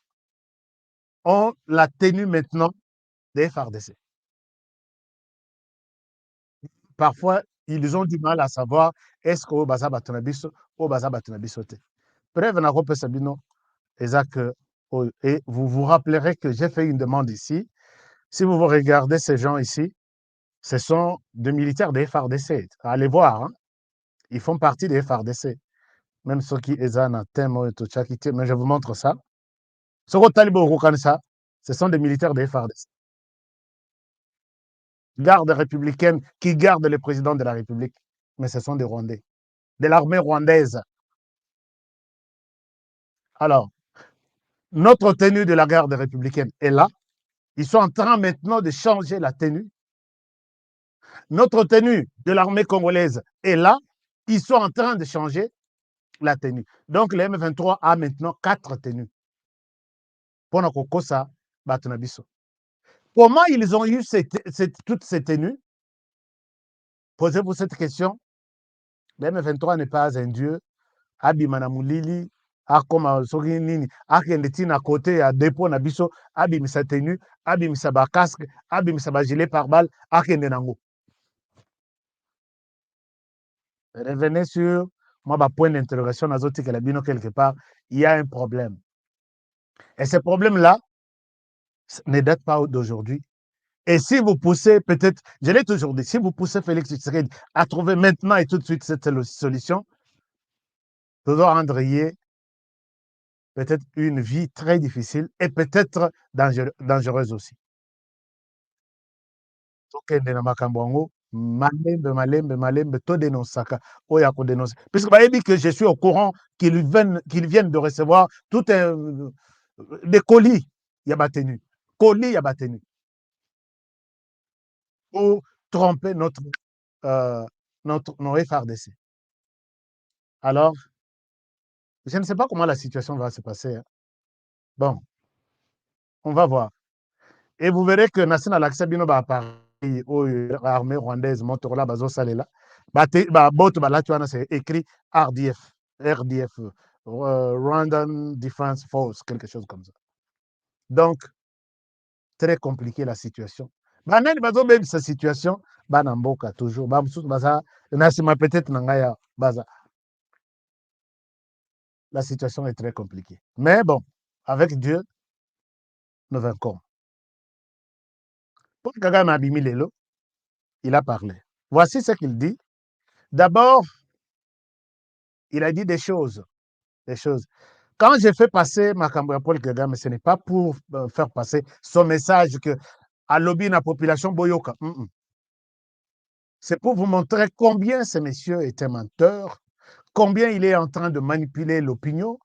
ont la tenue maintenant des FARDC. Parfois, ils ont du mal à savoir est-ce que Obaza Batunabiso ou Obaza Batunabiso te. Bref, et vous vous rappellerez que j'ai fait une demande ici. Si vous regardez ces gens ici, ce sont des militaires des FARDC. Allez voir, hein? Ils font partie des FARDC. Même ceux qui sont en thème, mais je vous montre ça. Ce sont des militaires des FARDC. Garde républicaine qui garde le président de la République. Mais ce sont des Rwandais. De l'armée rwandaise. Alors, notre tenue de la garde républicaine est là. Ils sont en train maintenant de changer la tenue. Notre tenue de l'armée congolaise est là. Ils sont en train de changer la tenue. Donc, le M23 a maintenant 4 tenues. Pour Kokosa, Batunabiso. Comment ils ont eu toutes ces tenues? Posez-vous cette question. Le M23 n'est pas un dieu. Abimana Moulili, Akoma Soginini, Akendetina à côté à dépôt Nabiso, Abimisa tenue, Abimisa casque, Abimisa gilet pare-balles, Akendenango. revenez sur moi, point d'interrogation, quelque part, il y a un problème. Et ce problème-là ne date pas d'aujourd'hui. Et si vous poussez, peut-être, je l'ai toujours dit, si vous poussez Félix Tshisekedi à trouver maintenant et tout de suite cette solution, vous rendriez peut-être une vie très difficile et peut-être dangereuse aussi. Tokende na makambo yango, malembe todenosaka oyo akodenonse. Puisque bayebi que je suis au courant qu'ils viennent de recevoir tout des colis ya batenu. Colis ya batenu. Pour tromper nos FRDC. Alors, je ne sais pas comment la situation va se passer. Hein. Bon, on va voir. Et vous verrez que Nassina Laksabino va apparaître l'armée rwandaise, Motorola, Bazo Salela. C'est écrit RDF, Rwandan Defense Force, quelque chose comme ça. Donc, très compliqué la situation. Même cette situation, Banamboka toujours. Peut-être Nangaya Baza. La situation est très compliquée. Mais bon, avec Dieu, nous vaincrons. Pour Kagame Abimi Lelo, il a parlé. Voici ce qu'il dit. D'abord, il a dit des choses. Quand j'ai fait passer Makambo Paul Kagame, ce n'est pas pour faire passer son message que à lobby la population Boyoka. C'est pour vous montrer combien ce monsieur est un menteur, combien il est en train de manipuler l'opinion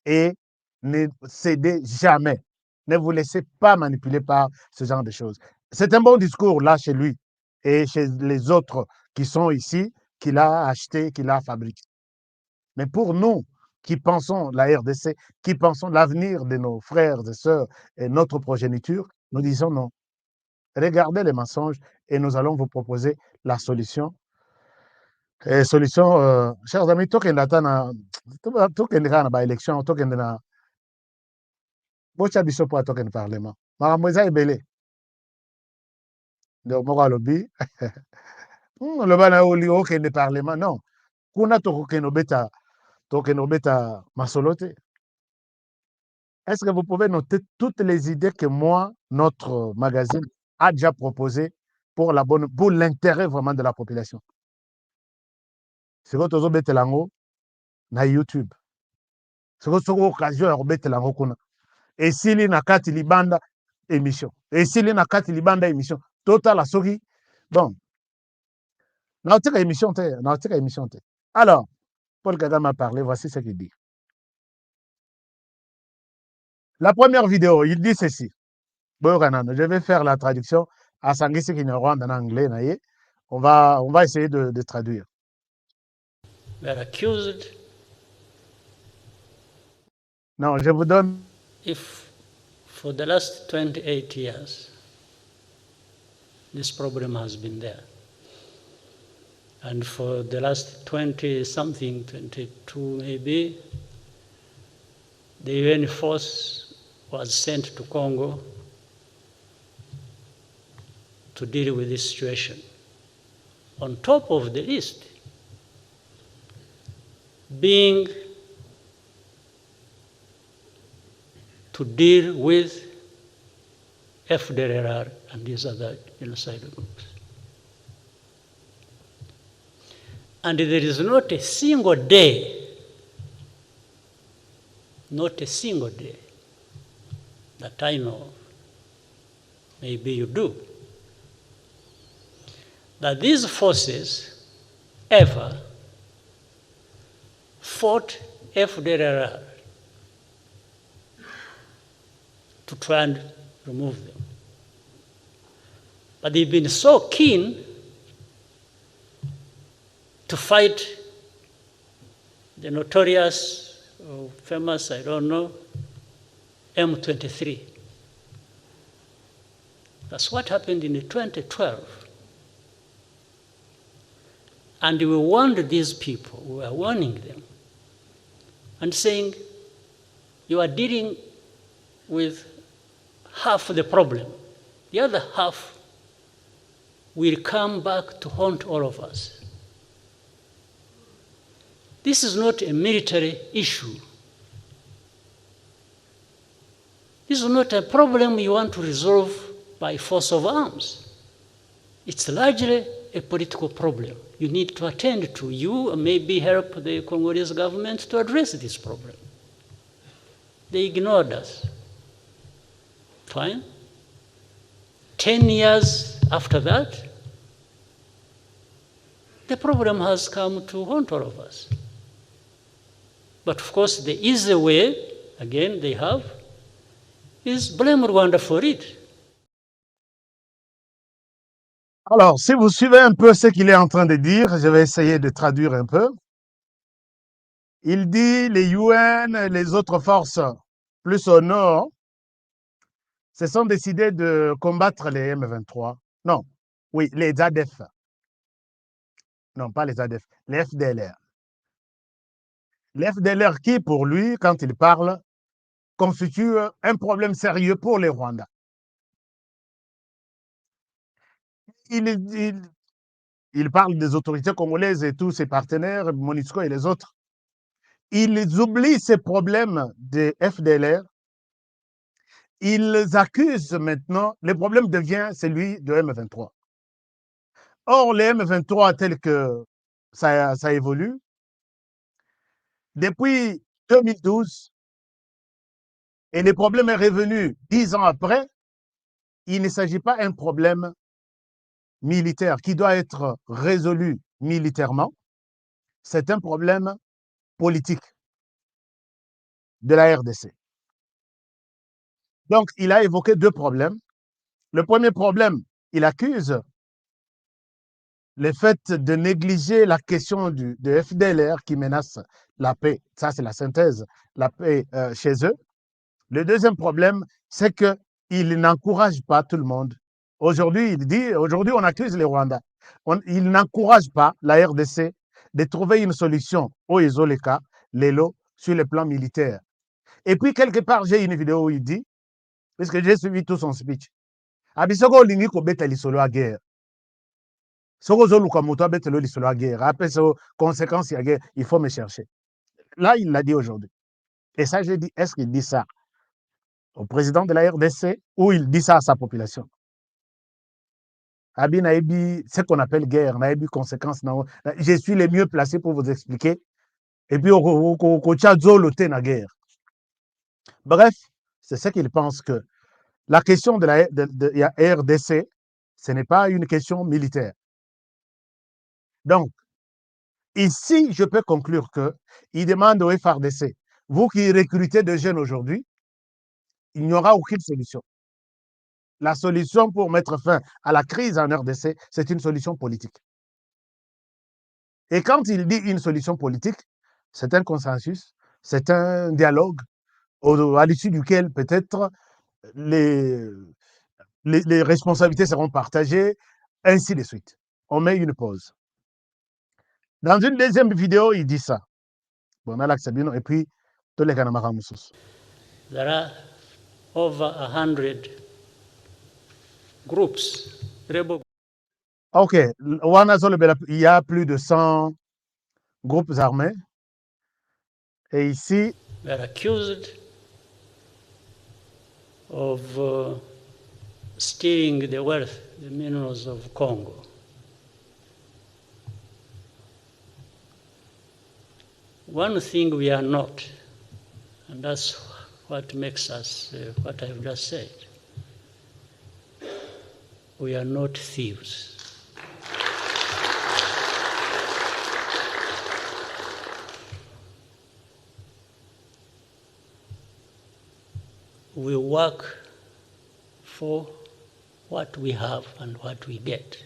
et ne cédez jamais. Ne vous laissez pas manipuler par ce genre de choses. C'est un bon discours là chez lui et chez les autres qui sont ici, qu'il a acheté, qu'il a fabriqué. Mais pour nous qui pensons la RDC, qui pensons l'avenir de nos frères et sœurs et notre progéniture, nous disons non. Regardez les mensonges et nous allons vous proposer la solution. Et solution, chers amis, tout le monde a élection, tout le monde a bocha biso po atoke parlement. Makambo eza ebele. Donc moko alobi loba na oli okende parlement. Non. Kuna tokokende obeta masolo te. Est-ce que vous pouvez noter toutes les idées que moi, notre magazine, a déjà proposées pour l'intérêt vraiment de la population? C'est quoi tozo betelango na YouTube. C'est quoi occasion ya betelango kuna. Esili na kati libanda émission. Esili na kati libanda émission. Total la soki. Bon. Naotika émission te. Alors, Paul Kagame a parlé, voici ce qu'il dit. La première vidéo, il dit ceci. Je vais faire la traduction à Sangisi Kinyarwanda en anglais. On va essayer de traduire. We are accused. Non, je vous donne. If for the last 28 years, this problem has been there. And for the last 20-something, 22 maybe, the UN force was sent to Congo to deal with this situation. On top of the list, being to deal with FDLR and these other genocide groups. And there is not a single day that I know, maybe you do, that these forces ever fought FDLR to try and remove them. But they've been so keen to fight the notorious or famous, I don't know, M23. That's what happened in 2012. And we warned these people, we were warning them, and saying, you are dealing with half the problem. The other half will come back to haunt all of us. This is not a military issue. This is not a problem you want to resolve by force of arms. It's largely a political problem you need to attend to. You maybe help the Congolese government to address this problem. They ignored us. Fine. 10 years after that, the problem has come to haunt all of us. But of course, the easy way, again, they have, is blame Rwanda for it. Alors, si vous suivez un peu ce qu'il est en train de dire, je vais essayer de traduire un peu. Il dit les UN, les autres forces plus au nord, se sont décidés de combattre les M23. Non, oui, les ADF. Non, pas les ADF, les FDLR. Les FDLR qui, pour lui, quand il parle, constitue un problème sérieux pour les Rwandais. Il parle des autorités congolaises et tous ses partenaires, MONUSCO et les autres. Ils oublient ces problèmes des FDLR. Ils accusent maintenant, le problème devient celui de M23. Or, les M23 tels que ça évolue, depuis 2012, et le problème est revenu 10 ans après, il ne s'agit pas d'un problème militaire qui doit être résolu militairement, c'est un problème politique de la RDC. Donc, il a évoqué deux problèmes. Le premier problème, il accuse le fait de négliger la question de FDLR qui menace la paix. Ça, c'est la synthèse, la paix chez eux. Le deuxième problème, c'est qu'il n'encourage pas tout le monde. Aujourd'hui, il dit, aujourd'hui, on accuse les Rwandais. Il n'encourage pas la RDC de trouver une solution au Izoleka, Lelo, sur le plan militaire. Et puis, quelque part, j'ai une vidéo où il dit, puisque j'ai suivi tout son speech, Abisoko lingi ko beta lisolo a guerre. Soko zoluka moto beta lo lisolo a guerre. Après, ces conséquences de la guerre, il faut me chercher. Là, il l'a dit aujourd'hui. Et ça, j'ai dit, est-ce qu'il dit ça au président de la RDC ou il dit ça à sa population? Abi Naïbi, ce qu'on appelle guerre, Naïbi conséquences. Je suis le mieux placé pour vous expliquer. Et puis, au Tchadzoloté na guerre. Bref, c'est ce qu'il pense que la question de la RDC, ce n'est pas une question militaire. Donc, ici, je peux conclure qu'il demande au FRDC, vous qui recrutez des jeunes aujourd'hui, il n'y aura aucune solution. La solution pour mettre fin à la crise en RDC, c'est une solution politique. Et quand il dit une solution politique, c'est un consensus, c'est un dialogue à l'issue duquel peut-être les responsabilités seront partagées, ainsi de suite. On met une pause. Dans une deuxième vidéo, il dit ça. Bon, et puis, tous les Kanamara Moussous. There are over 100 groups, rebel. Ok, il y a plus de 100 groupes armés. Et ici, they are accused of stealing the wealth, the minerals of Congo. One thing we are not, and that's what makes us what I've just said. We are not thieves. We work for what we have and what we get.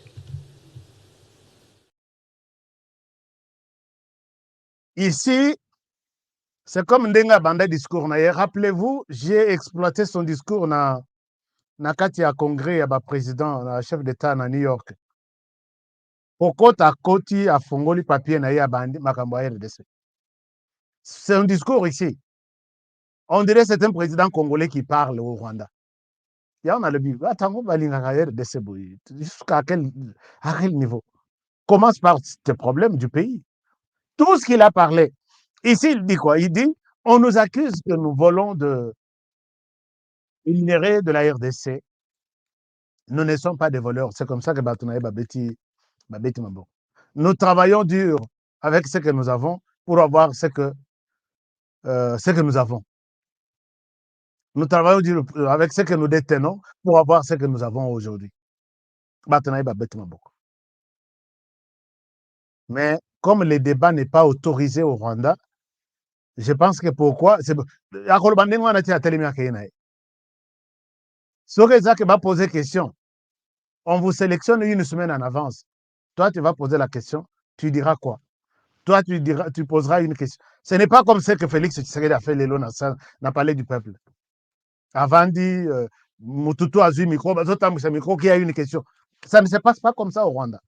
Ici, c'est comme Ndenga Banda discours. Rappelez-vous, j'ai exploité son discours na kati ya congrès ya président, na chef d'État na New York. Okota koti a fongoli papier na ya bandi makambo ya RDC. C'est un discours ici. On dirait que c'est un président congolais qui parle au Rwanda. Il y a le but. Attends, jusqu'à quel niveau? Commence par tes problèmes du pays. Tout ce qu'il a parlé. Ici, il dit quoi? Il dit, on nous accuse que nous volons de minerais de la RDC. Nous ne sommes pas des voleurs. C'est comme ça que Batunaye Babeti Mabo. Nous travaillons dur avec ce que nous avons pour avoir ce que nous avons. Nous travaillons dur avec ce que nous détenons pour avoir ce que nous avons aujourd'hui. Batunaye Babeti Mabo. Mais comme le débat n'est pas autorisé au Rwanda, je pense que pourquoi c'est Zach va poser question. On vous sélectionne une semaine en avance. Toi, tu vas poser la question. Tu diras quoi? Toi, tu poseras une question. Ce n'est pas comme ce que Félix Tshisekedi a fait l'élo n'a parlé du peuple. Avant dit, Mututu a eu micro, micro qui a une question. Ça ne se passe pas comme ça au Rwanda.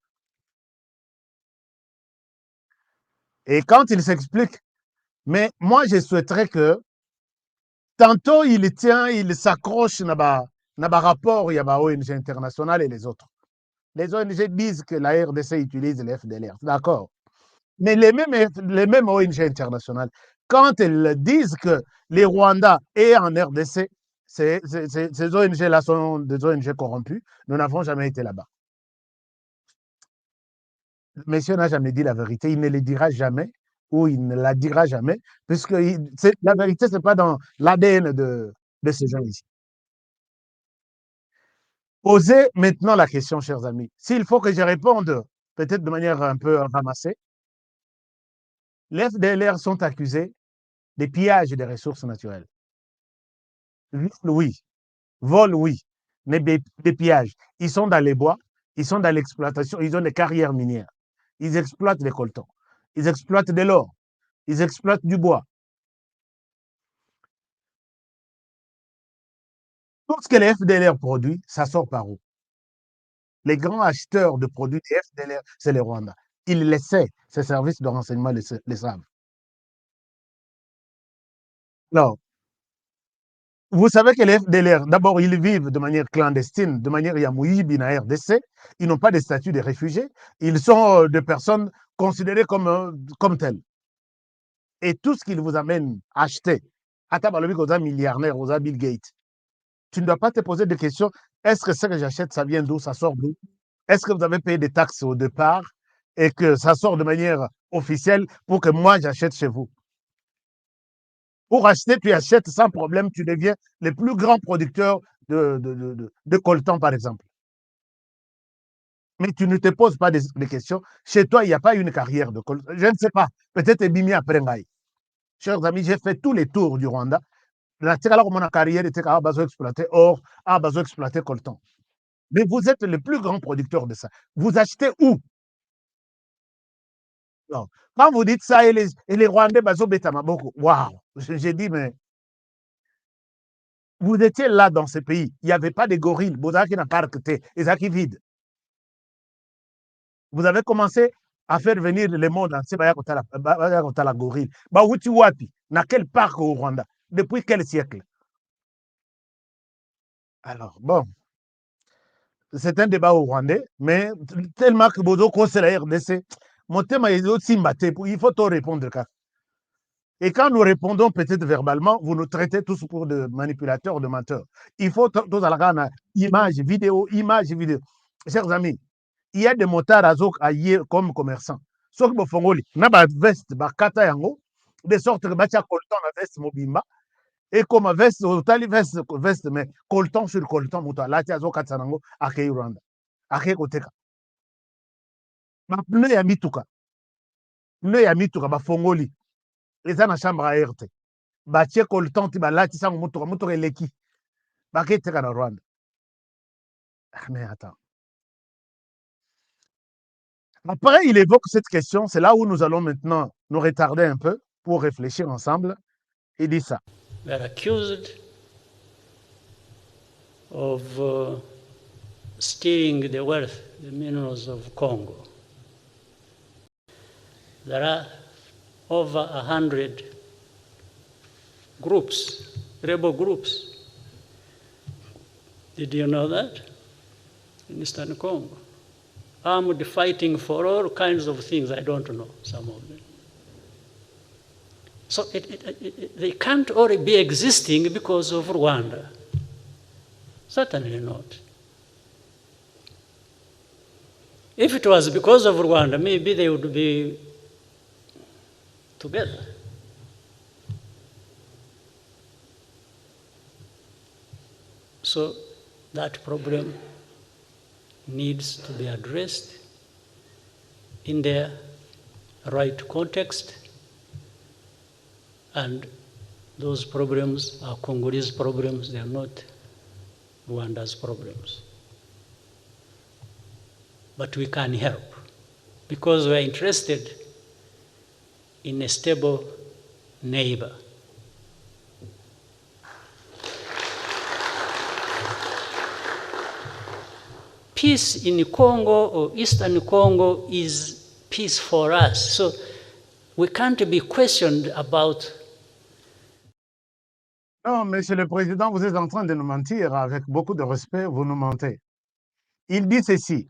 Et quand il s'explique, mais moi, je souhaiterais que tantôt il s'accroche dans le rapport, il y a ONG internationale et les autres. Les ONG disent que la RDC utilise les FDLR, d'accord. Mais les mêmes ONG internationales, quand elles disent que les Rwandais et en RDC, ces ONG-là sont des ONG corrompues, nous n'avons jamais été là-bas. Le monsieur n'a jamais dit la vérité, il ne le dira jamais, ou il ne la dira jamais, puisque la vérité, ce n'est pas dans l'ADN de ces gens ici. Posez maintenant la question, chers amis. S'il faut que je réponde, peut-être de manière un peu ramassée, les FDLR sont accusés de pillage des ressources naturelles. Oui. Vol, oui. Mais des pillages. Ils sont dans les bois, ils sont dans l'exploitation, ils ont des carrières minières. Ils exploitent les coltons. Ils exploitent de l'or. Ils exploitent du bois. Tout ce que les FDLR produisent, ça sort par où? Les grands acheteurs de produits des FDLR, c'est les Rwandais. Ils le savent. Ces services de renseignement les savent. Alors, vous savez que les FDLR, d'abord, ils vivent de manière clandestine, de manière Yamouibi, na RDC. Ils n'ont pas de statut de réfugiés. Ils sont des personnes considérées comme telles. Et tout ce qu'ils vous amènent à acheter, à Tabalobi, aux milliardaires, aux Bill Gates, tu ne dois pas te poser de questions. Est-ce que ce que j'achète, ça vient d'où, ça sort d'où? Est-ce que vous avez payé des taxes au départ et que ça sort de manière officielle pour que moi, j'achète chez vous? Pour acheter, tu achètes sans problème, tu deviens le plus grand producteur de coltan, par exemple. Mais tu ne te poses pas des questions. Chez toi, il n'y a pas une carrière de coltan. Je ne sais pas. Peut-être Bimi après Ngaï. Chers amis, j'ai fait tous les tours du Rwanda. La carrière était à besoin exploiter or, à besoin exploiter coltan. Mais vous êtes le plus grand producteur de ça. Vous achetez où? Non. Quand vous dites ça, et les Rwandais, waouh, j'ai dit, mais vous étiez là dans ce pays. Il n'y avait pas de gorilles. Vous avez commencé à faire venir le monde entier la gorille. Dans quel parc au Rwanda? Depuis quel siècle? Alors, bon, c'est un débat au Rwandais, mais tellement que Bozo conseille la RDC, mon thème est aussi mbaté, il faut tout répondre. Et quand nous répondons peut-être verbalement, vous nous traitez tous pour de manipulateurs, de menteurs. Il faut tous à la image, vidéo. Chers amis, il y a des motards à y comme commerçants. Sauf que Fongoli, n'a pas de veste, kata yango, de sorte que bacha colton la veste mobimba, et comme veste, veste, mais colton sur colton, mouta, là, tu as zo katsanango, à Rwanda, à Koteka. Ma pneu ya mituka, ba Fongoli, eza na chambre à air te batie colton ti balati sango motoka eleki baketeka na Rwanda. Mais attends. Après, il évoque cette question, c'est là où nous allons maintenant nous retarder un peu pour réfléchir ensemble. Il dit ça. We are accused of stealing the wealth, the minerals of Congo. There are over 100 groups, rebel groups. Did you know that? In Eastern Congo. Armed fighting for all kinds of things, I don't know, some of them. So they can't all be existing because of Rwanda. Certainly not. If it was because of Rwanda, maybe they would be together. So that problem needs to be addressed in their right context, and those problems are Congolese problems, they are not Rwanda's problems. But we can help because we are interested in a stable neighbor. Peace in Congo or Eastern Congo is peace for us. So we can't be questioned about. Non, Monsieur le Président, vous êtes en train de nous mentir. Avec beaucoup de respect, vous nous mentez. Il dit ceci.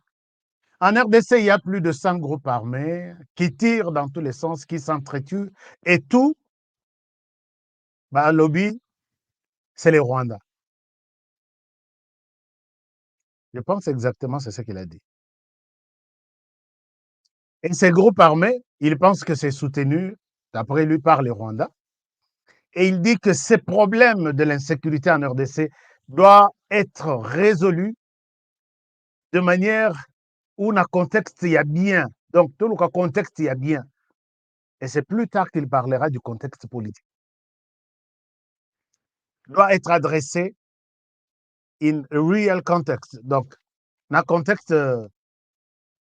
En RDC, il y a plus de 100 groupes armés qui tirent dans tous les sens, qui s'entretuent. Et tout, lobby, c'est les Rwandais. Je pense exactement c'est ce qu'il a dit. Et ces groupes armés, ils pensent que c'est soutenu, d'après lui, par les Rwandais. Et il dit que ces problèmes de l'insécurité en RDC doivent être résolus de manière où le contexte y a bien. Donc, tout le contexte y a bien. Et c'est plus tard qu'il parlera du contexte politique. Doit être adressé in real context. Donc, dans un contexte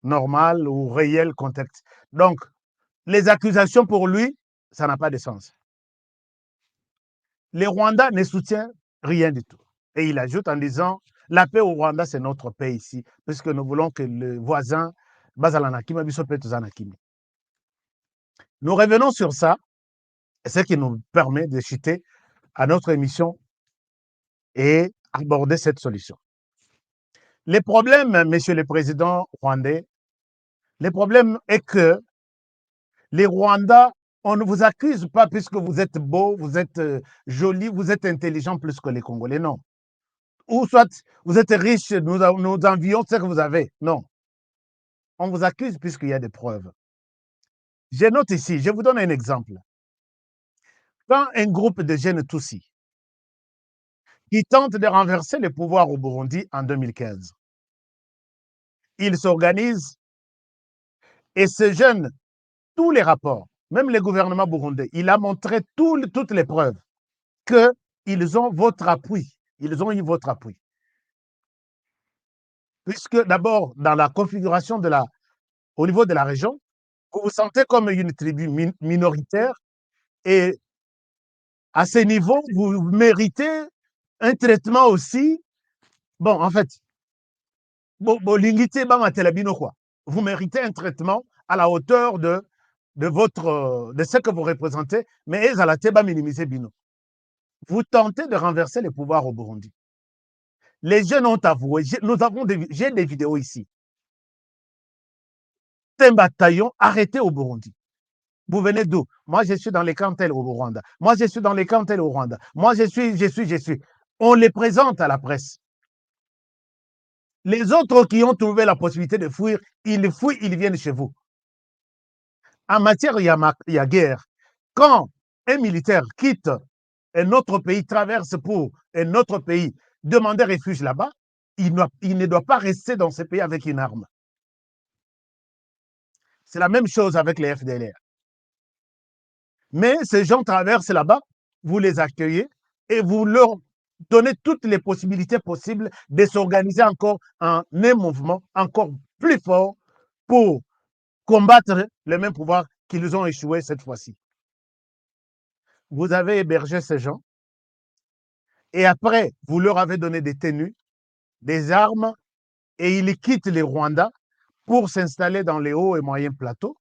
normal ou réel contexte. Donc, les accusations pour lui, ça n'a pas de sens. Les Rwandais ne soutiennent rien du tout. Et il ajoute en disant, la paix au Rwanda, c'est notre paix ici, puisque nous voulons que le voisin, nous revenons sur ça, ce qui nous permet de chuter à notre émission et aborder cette solution. Les problèmes, Monsieur le Président rwandais, le problème est que les Rwandais, on ne vous accuse pas puisque vous êtes beau, vous êtes joli, vous êtes intelligent plus que les Congolais, non. Ou soit vous êtes riche, nous envions ce que vous avez, non. On vous accuse puisqu'il y a des preuves. Je note ici, je vous donne un exemple. Quand un groupe de jeunes Tutsis qui tentent de renverser le pouvoir au Burundi en 2015, ils s'organisent et ces jeunes, tous les rapports, même le gouvernement burundais, il a montré toutes les preuves qu'ils ont votre appui. Ils ont eu votre appui. Puisque d'abord, dans la configuration au niveau de la région, vous vous sentez comme une tribu minoritaire et à ce niveau, vous méritez un traitement aussi. Bon, en fait, vous méritez un traitement à la hauteur de ce que vous représentez, mais vous tentez de renverser le pouvoir au Burundi. Les jeunes ont avoué, j'ai des vidéos ici. C'est un bataillon arrêté au Burundi. Vous venez d'où? Moi, je suis dans les camps au Rwanda. Moi, je suis dans les camps au Rwanda. Moi, je suis. On les présente à la presse. Les autres qui ont trouvé la possibilité de fuir, ils fuient, ils viennent chez vous. En matière, il y a guerre. Quand un militaire quitte un autre pays, traverse pour un autre pays, demander refuge là-bas, il ne doit pas rester dans ce pays avec une arme. C'est la même chose avec les FDLR. Mais ces gens traversent là-bas, vous les accueillez et vous leur donnez toutes les possibilités possibles de s'organiser encore en un mouvement encore plus fort pour combattre le même pouvoir qu'ils ont échoué cette fois-ci. Vous avez hébergé ces gens et après, vous leur avez donné des tenues, des armes et ils quittent les Rwandais pour s'installer dans les hauts et moyens plateaux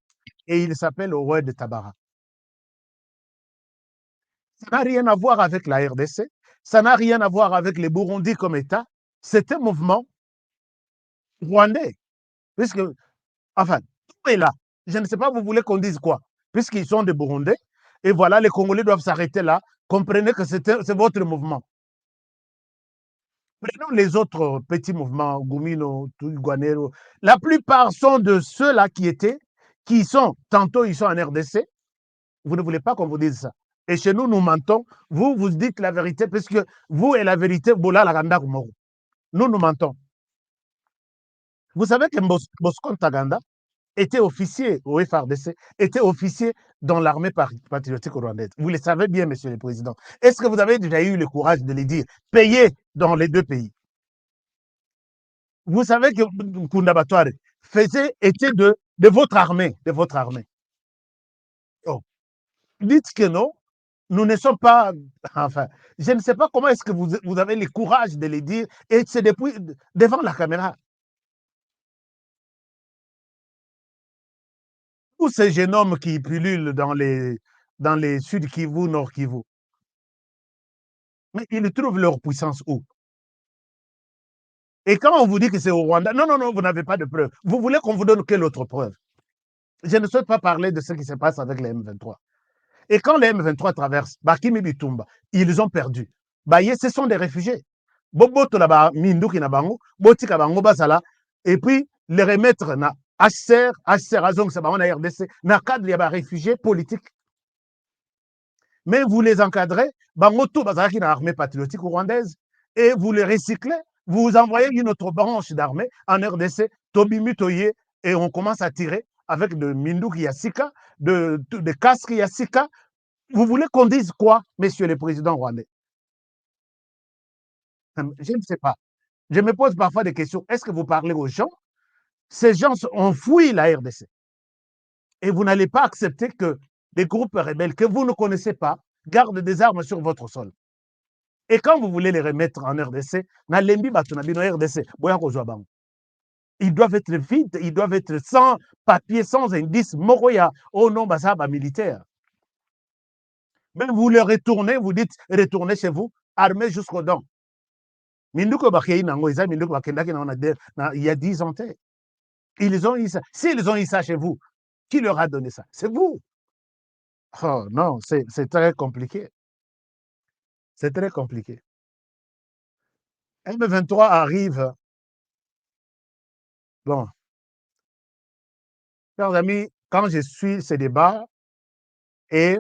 et ils s'appellent Owe de Tabara. Ça n'a rien à voir avec la RDC, ça n'a rien à voir avec les Burundis comme État, c'est un mouvement rwandais. Puisque, enfin, tout est là. Je ne sais pas, vous voulez qu'on dise quoi? Puisqu'ils sont des Burundais, Et voilà, les Congolais doivent s'arrêter là. Comprenez que c'est votre mouvement. Prenons les autres petits mouvements, Gumino, Guanero. La plupart sont de ceux-là qui sont, tantôt ils sont en RDC. Vous ne voulez pas qu'on vous dise ça. Et chez nous, nous mentons. Vous, vous dites la vérité, parce que vous et la vérité, nous, nous mentons. Vous savez que Bosco Ntaganda était officier au FRDC, était officier dans l'armée patriotique rwandaise. Vous le savez bien, monsieur le président. Est-ce que vous avez déjà eu le courage de le dire? Payé dans les deux pays. Vous savez que Kundabatware était de votre armée, de votre armée. Oh. Dites que non, nous ne sommes pas, enfin, je ne sais pas comment est-ce que vous avez le courage de le dire, et c'est depuis, devant la caméra. Tous ces jeunes hommes qui pullulent dans les Sud Kivu, Nord Kivu, mais ils trouvent leur puissance où? Et quand on vous dit que c'est au Rwanda, non, non, non, vous n'avez pas de preuve. Vous voulez qu'on vous donne quelle autre preuve? Je ne souhaite pas parler de ce qui se passe avec les M23. Et quand les M23 traversent, Bakimi Bitumba, ils ont perdu. Ce sont des réfugiés. Et puis, les remettre na HCR Azong, c'est na RDC, na cadre, il y a des réfugiés politiques. Mais vous les encadrez, Bangoto Bazaki na armée patriotique rwandaise, et vous les recyclez, vous envoyez une autre branche d'armée en RDC, Tobi Mutoye, et on commence à tirer avec de Mindouk Yassika, de casques Yassika. Vous voulez qu'on dise quoi, monsieur le président rwandais? Je ne sais pas. Je me pose parfois des questions. Est-ce que vous parlez aux gens? Ces gens ont fui la RDC. Et vous n'allez pas accepter que des groupes rebelles que vous ne connaissez pas gardent des armes sur votre sol. Et quand vous voulez les remettre en RDC, ils doivent être vides, ils doivent être sans papier, sans indice, moroya, au nom de militaire. Mais vous les retournez, vous dites retournez chez vous, armés jusqu'aux dents. Il y a 10 ans. Ils ont eu ça. S'ils ont eu ça chez vous, qui leur a donné ça? C'est vous. Oh non, c'est très compliqué. C'est très compliqué. M23 arrive. Bon. Chers amis, quand je suis ces débats, et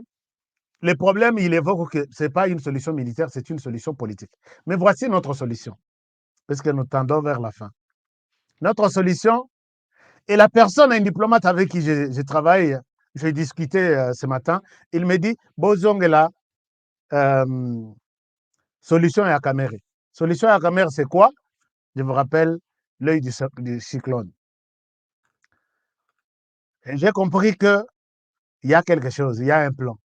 le problème, il évoque que ce n'est pas une solution militaire, c'est une solution politique. Mais voici notre solution, parce que nous tendons vers la fin. Notre solution, et la personne, un diplomate avec qui je travaille, j'ai discuté ce matin, il me dit, Bozongela, solution à Kamere. Solution à Kamere, c'est quoi? Je vous rappelle l'œil du cyclone. J'ai compris qu'il y a quelque chose, il y a un plan.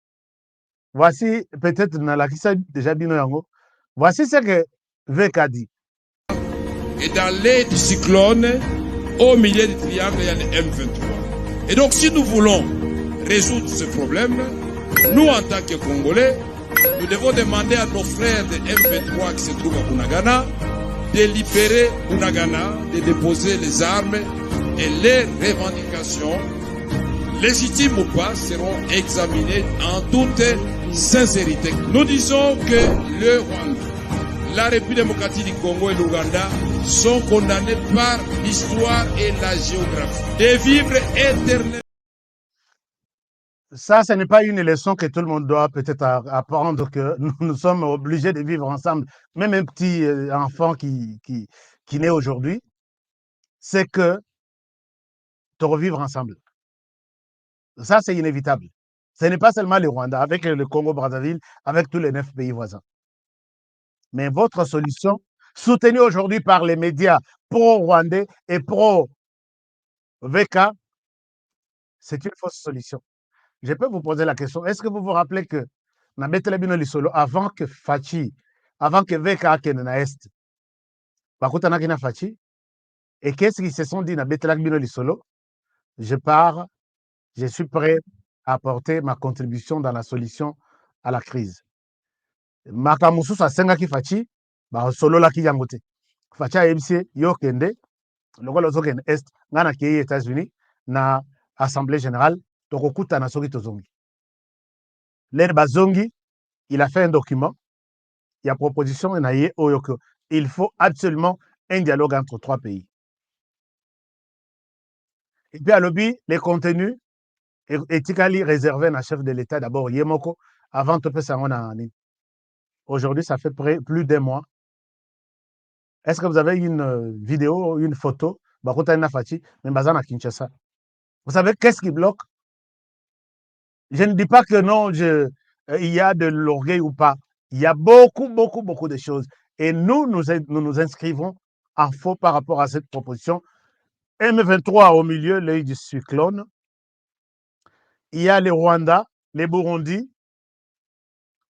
Voici, peut-être, Nalakisa déjà dit, voici ce que VK dit. Et dans l'œil du cyclone, au milieu du triangle, il y a le M23. Et donc, si nous voulons résoudre ce problème, nous, en tant que Congolais, nous devons demander à nos frères de M23 qui se trouvent à Bunagana de libérer Bunagana, de déposer les armes et les revendications, légitimes ou pas, seront examinées en toute sincérité. Nous disons que le Rwanda, la République démocratique du Congo et l'Ouganda sont condamnés par l'histoire et la géographie de vivre éternellement. Ça, ce n'est pas une leçon que tout le monde doit peut-être apprendre, que nous sommes obligés de vivre ensemble. Même un petit enfant qui naît aujourd'hui, c'est que de revivre ensemble. Ça, c'est inévitable. Ce n'est pas seulement le Rwanda, avec le Congo-Brazzaville, avec tous les 9 pays voisins. Mais votre solution, soutenue aujourd'hui par les médias pro-rwandais et pro-VK, c'est une fausse solution. Je peux vous poser la question, est-ce que vous vous rappelez que avant que Fachi, avant que VK ait na Est, Bakutanaki na Fachi, et qu'est-ce qu'ils se sont dit na Betelabino Lisolo? Je pars, je suis prêt à apporter ma contribution dans la solution à la crise. Makamusu asengaki Fachi, basololaki yango te. Fachi ayebisi yo kende, lokola ozokende Est, nga nakei États-Unis na Assemblée générale, tokokutana soki tozongi. L'air Bazongi, il a fait un document. Il y a proposition, il faut absolument un dialogue entre trois pays. Et puis à lobby, les contenus éthiquement réservés à chef de l'État d'abord Yemoko avant de passer en Aujourd'hui, ça fait plus d'un mois. Est-ce que vous avez une vidéo, une photo? Kinshasa. Vous savez qu'est-ce qui bloque? Je ne dis pas que non, il y a de l'orgueil ou pas. Il y a beaucoup, beaucoup, beaucoup de choses. Et nous inscrivons en faux par rapport à cette proposition. M23 au milieu, l'œil du cyclone. Il y a les Rwandais, les Burundi.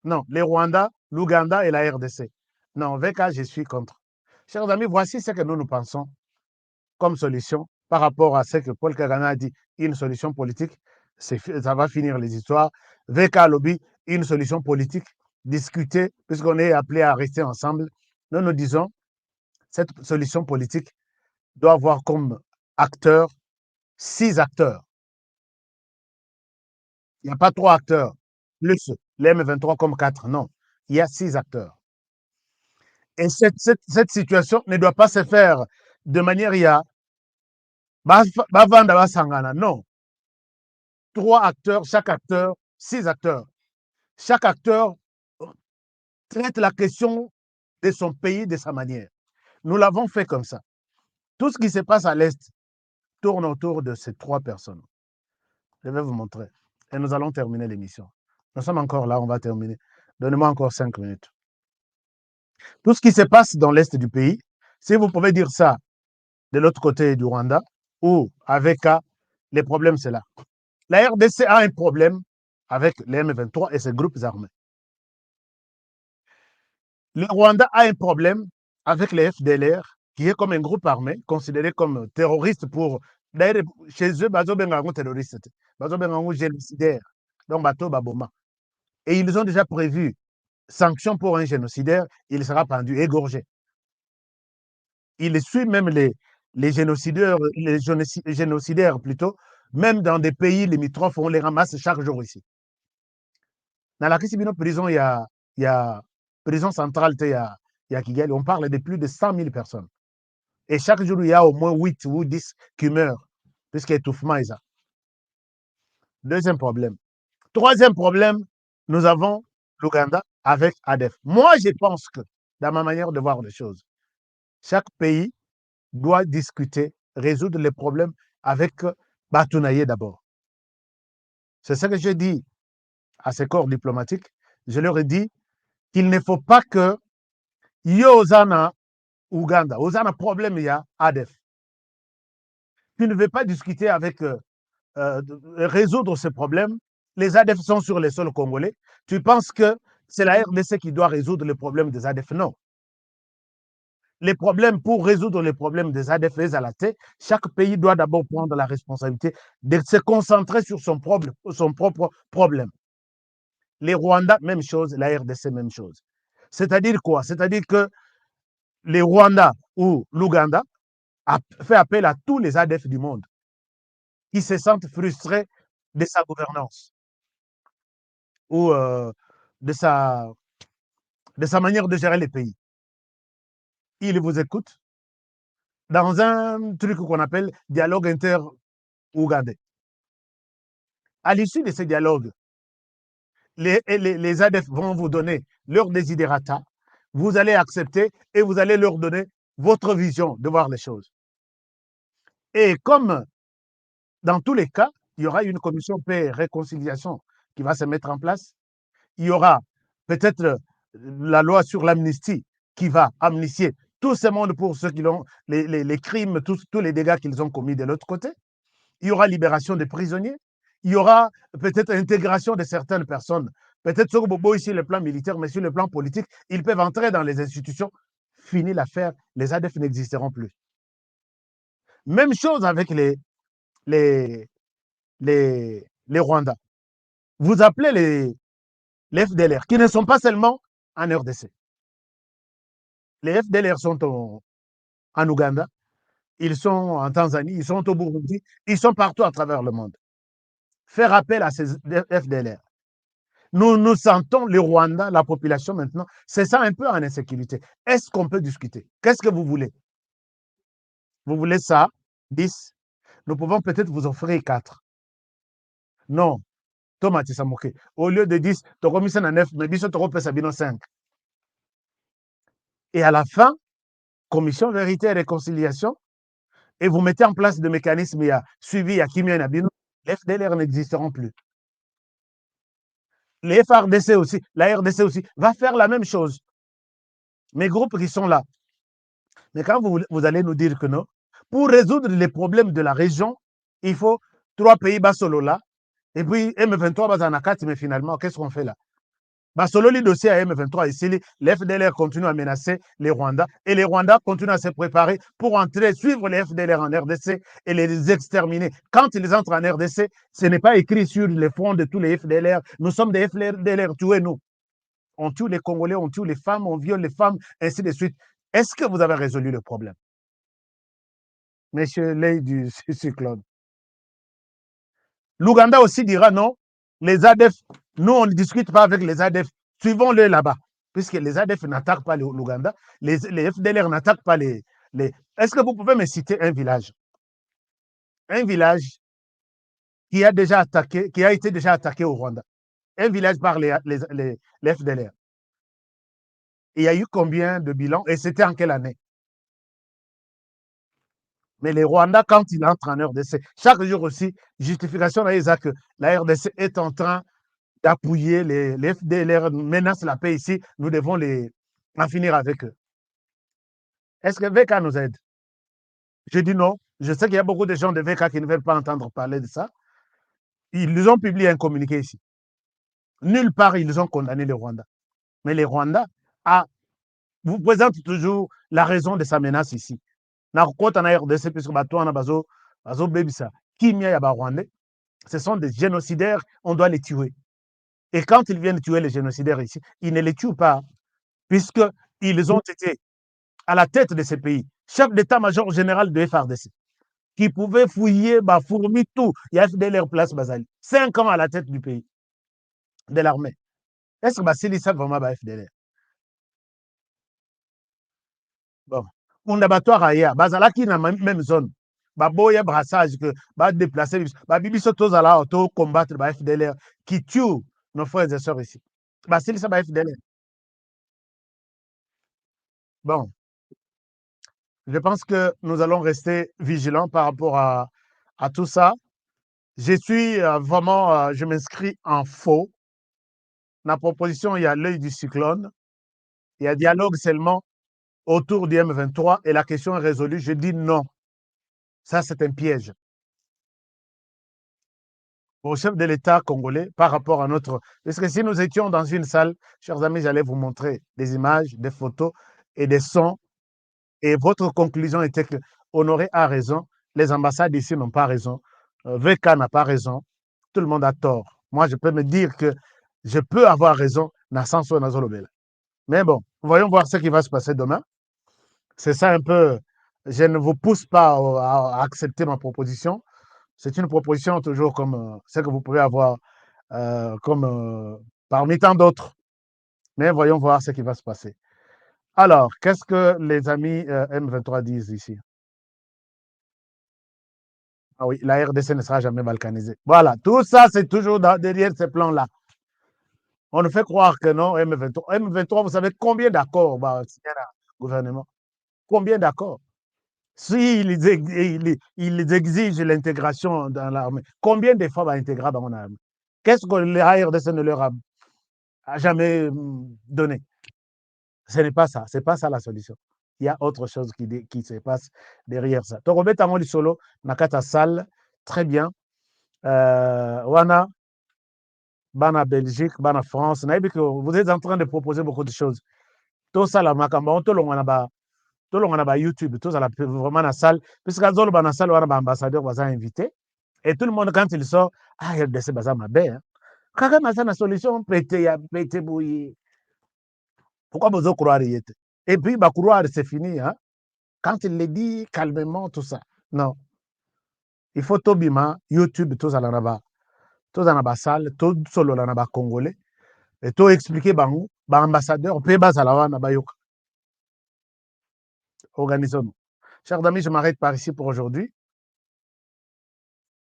Non, les Rwandais, l'Ouganda et la RDC. Non, VK, je suis contre. Chers amis, voici ce que nous pensons comme solution par rapport à ce que Paul Kagame a dit, une solution politique, ça va finir les histoires. VK Lobby, une solution politique, discuter, puisqu'on est appelé à rester ensemble. Nous disons, cette solution politique doit avoir comme acteurs 6 acteurs. Il n'y a pas 3 acteurs, plus les M23 comme 4, non. Il y a 6 acteurs. Et cette situation ne doit pas se faire de manière, non. 3 acteurs, chaque acteur, 6 acteurs. Chaque acteur traite la question de son pays de sa manière. Nous l'avons fait comme ça. Tout ce qui se passe à l'Est tourne autour de ces 3 personnes. Je vais vous montrer. Et nous allons terminer l'émission. Nous sommes encore là, on va terminer. Donnez-moi encore 5 minutes. Tout ce qui se passe dans l'Est du pays, si vous pouvez dire ça de l'autre côté du Rwanda ou avec les problèmes, c'est là. La RDC a un problème avec les M23 et ses groupes armés. Le Rwanda a un problème avec les FDLR, qui est comme un groupe armé, considéré comme terroriste pour... D'ailleurs, chez eux, bazo bengango terroriste, bazo bengango génocidaire, donc bato baboma. Et ils ont déjà prévu sanctions pour un génocidaire, il sera pendu, égorgé. Il suit même les génocidaires plutôt, même dans des pays limitrophes, on les ramasse chaque jour ici. Dans la Kisibino prison, il y a prison centrale, il y a Kigali, on parle de plus de 100 000 personnes. Et chaque jour, il y a au moins 8 ou 10 qui meurent, puisqu'il y a étouffement et ça. Deuxième problème. Troisième problème, nous avons l'Ouganda avec ADF. Moi, je pense que, dans ma manière de voir les choses, chaque pays doit discuter, résoudre les problèmes avec Batounaye d'abord. C'est ce que j'ai dit à ces corps diplomatiques. Je leur ai dit qu'il ne faut pas que Yozana Ouganda, Ozana problème, il y a ADF. Tu ne veux pas discuter avec, résoudre ces problèmes. Les ADF sont sur les sols congolais. Tu penses que c'est la RDC qui doit résoudre les problèmes des ADF? Non. Les problèmes, pour résoudre les problèmes des ADF et Zalaté, chaque pays doit d'abord prendre la responsabilité de se concentrer sur son propre problème. Les Rwandais, même chose, la RDC, même chose. C'est-à-dire quoi? C'est-à-dire que les Rwandais ou l'Ouganda a fait appel à tous les ADF du monde qui se sentent frustrés de sa gouvernance ou de sa manière de gérer les pays. Ils vous écoutent dans un truc qu'on appelle dialogue inter-ougandais. À l'issue de ces dialogues, les ADF vont vous donner leur desiderata, vous allez accepter et vous allez leur donner votre vision de voir les choses. Et comme dans tous les cas, il y aura une commission paix et réconciliation qui va se mettre en place, il y aura peut-être la loi sur l'amnistie qui va amnistier tout ce monde pour ceux qui ont les crimes, tous les dégâts qu'ils ont commis de l'autre côté. Il y aura libération des prisonniers. Il y aura peut-être intégration de certaines personnes. Peut-être sur Bobo ici, le plan militaire, mais sur le plan politique, ils peuvent entrer dans les institutions. Fini l'affaire, les ADF n'existeront plus. Même chose avec les Rwandais. Vous appelez les FDLR, qui ne sont pas seulement en RDC. Les FDLR sont en Ouganda, ils sont en Tanzanie, ils sont au Burundi, ils sont partout à travers le monde. Faire appel à ces FDLR Nous sentons le Rwanda, la population maintenant, c'est ça un peu en insécurité. Est-ce qu'on peut discuter? Qu'est-ce que vous voulez? Vous voulez ça? 10? Nous pouvons peut-être vous offrir 4. Non. Thomas Tissamoké. Au lieu de 10, tu as mis ça à 9, mais biso tu as Sabino 5. Et à la fin, commission vérité et réconciliation, et vous mettez en place des mécanismes, il y a suivi à Kimia et Nabino, les FDLR n'existeront plus. Les FRDC aussi, la RDC aussi, va faire la même chose. Mes groupes qui sont là. Mais quand vous allez nous dire que non, pour résoudre les problèmes de la région, il faut 3 pays solo là, et puis M23 Bazanakati, mais finalement, qu'est-ce qu'on fait là? Solo le dossier à M23 ici, les FDLR continuent à menacer les Rwandais et les Rwandais continuent à se préparer pour entrer, suivre les FDLR en RDC et les exterminer. Quand ils entrent en RDC, ce n'est pas écrit sur les fronts de tous les FDLR. Nous sommes des FDLR, tuez-nous. On tue les Congolais, on tue les femmes, on viole les femmes, ainsi de suite. Est-ce que vous avez résolu le problème? Monsieur Ley du Cyclone. L'Ouganda aussi dira non, les ADF, nous on ne discute pas avec les ADF, suivons-les là-bas, puisque les ADF n'attaquent pas l'Ouganda, les FDLR n'attaquent pas les... Est-ce que vous pouvez me citer un village? Un village qui a été déjà attaqué au Rwanda. Un village par les FDLR. Il y a eu combien de bilans et c'était en quelle année? Mais les Rwandais, quand ils entrent en RDC, chaque jour aussi, justification là, que la RDC est en train d'appuyer les FDLR, menacent la paix ici, nous devons en finir avec eux. Est-ce que VK nous aide? Je dis non. Je sais qu'il y a beaucoup de gens de VK qui ne veulent pas entendre parler de ça. Ils ont publié un communiqué ici. Nulle part, ils ont condamné les Rwandais. Mais les Rwandais vous présentent toujours la raison de sa menace ici. Ce sont des génocidaires, on doit les tuer. Et quand ils viennent tuer les génocidaires ici, ils ne les tuent pas, puisqu'ils ont été à la tête de ces pays, chef d'état-major général de FRDC, qui pouvait fouiller, fourmi tout. Il y a FDLR place Bazali. 5 ans à la tête du pays, de l'armée. Est-ce que c'est ça vraiment FDLR? Bon. On abattoir ailleurs. Bazala qui n'a même zone. Baboya brassage que va déplacer. Bibi soto zala auto combattre FDLR qui tue nos frères et sœurs ici. C'est ça FDLR. Bon. Je pense que nous allons rester vigilants par rapport à tout ça. Je suis vraiment, je m'inscris en faux. La proposition, il y a l'œil du cyclone. Il y a dialogue seulement autour du M23 et la question est résolue. Je dis non. Ça, c'est un piège. Au chef de l'État congolais par rapport à notre... Parce que si nous étions dans une salle, chers amis, j'allais vous montrer des images, des photos et des sons. Et votre conclusion était que Honoré a raison, les ambassades ici n'ont pas raison, VK n'a pas raison, tout le monde a tort. Moi, je peux me dire que je peux avoir raison, mais bon, voyons voir ce qui va se passer demain. C'est ça un peu, je ne vous pousse pas à accepter ma proposition. C'est une proposition toujours comme ce que vous pouvez avoir parmi tant d'autres. Mais voyons voir ce qui va se passer. Alors, qu'est-ce que les amis M23 disent ici? Ah oui, la RDC ne sera jamais balkanisée. Voilà, tout ça, c'est toujours derrière ces plans-là. On nous fait croire que non, M23. M23, vous savez combien d'accords signé le gouvernement? Combien d'accords? S'ils exigent l'intégration dans l'armée, combien de fois va intégrer dans mon armée? Qu'est-ce que la RDC ne leur a jamais donné? Ce n'est pas ça. Ce n'est pas ça la solution. Il y a autre chose qui se passe derrière ça. Donc, on met en solo, Nakata salle, très bien. Wana, Bana Belgique, Bana France. Vous êtes en train de proposer beaucoup de choses. Tout ça, la Makamba, tout le monde a YouTube, tout ça, vraiment la salle. Puisque dans la salle, on a ambassadeur, on a invité. Et tout le monde, quand il sort, RDC, c'est ma belle. Quand on a une solution, pété, bouillir. Pourquoi vous croire? Et puis, croire, c'est fini. Hein? Quand il le dit calmement, tout ça. Non. Il faut Tobima, YouTube, tout ça, là-bas. Tout ça, là-bas, salle, tout solo, là-bas, congolais. Et to expliquer bango, ba ambassadeur, pe bazala wana bayoka. Organisons-nous. Chers amis, je m'arrête par ici pour aujourd'hui.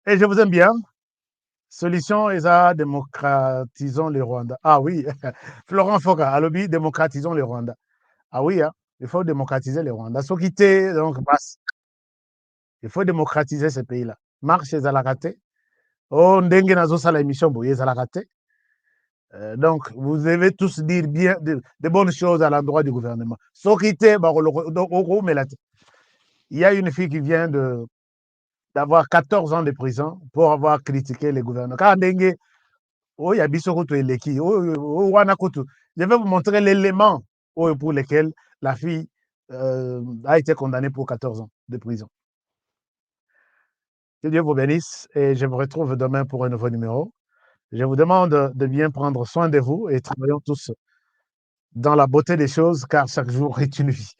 Et je vous aime bien. Solution est à démocratisons le Rwanda. Ah oui, Florent Foka, alobi, démocratisons le Rwanda. Ah oui, hein, il faut démocratiser le Rwanda. Ce qui était, donc, passe. Il faut démocratiser ce pays-là. Marche les alakate. Oh, ndenge nazo sala émission, boye alakate. Donc, vous devez tous dire bien de bonnes choses à l'endroit du gouvernement. Ce qui était, il y a une fille qui vient d'avoir 14 ans de prison pour avoir critiqué les gouvernements. Quand ndenge, oh, il y a bisokoto eleki, oh, wanakoto. Je vais vous montrer l'élément pour lequel la fille a été condamnée pour 14 ans de prison. Que Dieu vous bénisse et je vous retrouve demain pour un nouveau numéro. Je vous demande de bien prendre soin de vous et travaillons tous dans la beauté des choses car chaque jour est une vie.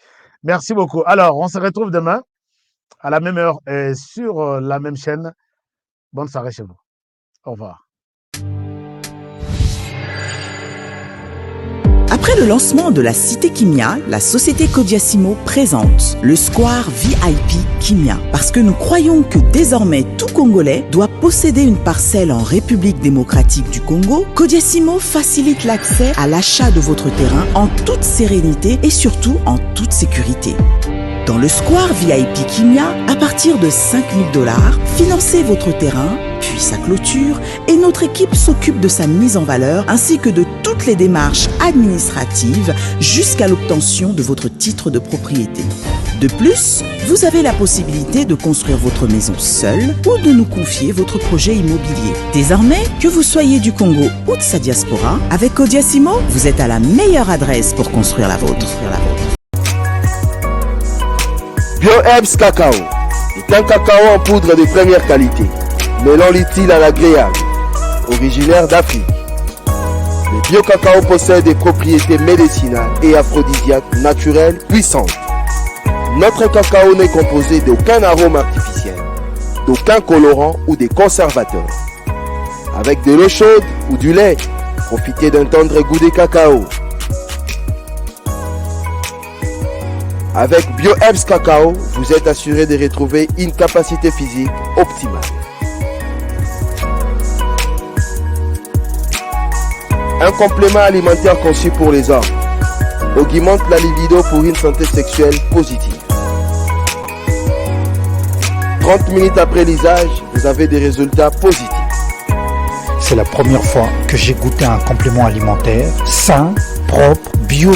Merci beaucoup. Alors, on se retrouve demain à la même heure et sur la même chaîne. Bonne soirée chez vous. Au revoir. Après le lancement de la Cité Kimia, la société Kodiasimo présente le Square VIP Kimia. Parce que nous croyons que désormais tout Congolais doit posséder une parcelle en République démocratique du Congo, Kodiasimo facilite l'accès à l'achat de votre terrain en toute sérénité et surtout en toute sécurité. Dans le Square VIP Kimia, à partir de $5 000, financez votre terrain, puis sa clôture, et notre équipe s'occupe de sa mise en valeur ainsi que de toutes les démarches administratives jusqu'à l'obtention de votre titre de propriété. De plus, vous avez la possibilité de construire votre maison seule ou de nous confier votre projet immobilier. Désormais, que vous soyez du Congo ou de sa diaspora, avec Kodiasimo, vous êtes à la meilleure adresse pour construire la vôtre. BioHerbs Cacao est un cacao en poudre de première qualité, mêlant l'utile à l'agréable, originaire d'Afrique. Le bio-cacao possède des propriétés médicinales et aphrodisiaques naturelles puissantes. Notre cacao n'est composé d'aucun arôme artificiel, d'aucun colorant ou des conservateurs. Avec de l'eau chaude ou du lait, profitez d'un tendre goût de cacao. Avec BioHerbs Cacao, vous êtes assuré de retrouver une capacité physique optimale. Un complément alimentaire conçu pour les hommes augmente la libido pour une santé sexuelle positive. 30 minutes après l'usage, vous avez des résultats positifs. C'est la première fois que j'ai goûté un complément alimentaire sain, propre, bio,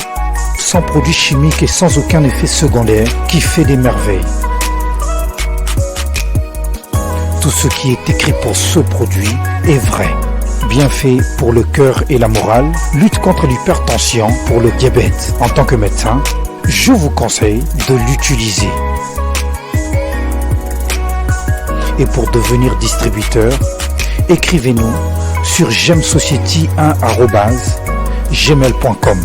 sans produits chimiques et sans aucun effet secondaire qui fait des merveilles. Tout ce qui est écrit pour ce produit est vrai. Bienfait pour le cœur et la morale, lutte contre l'hypertension, pour le diabète. En tant que médecin, je vous conseille de l'utiliser. Et pour devenir distributeur, écrivez-nous sur gemsociety1@gmail.com.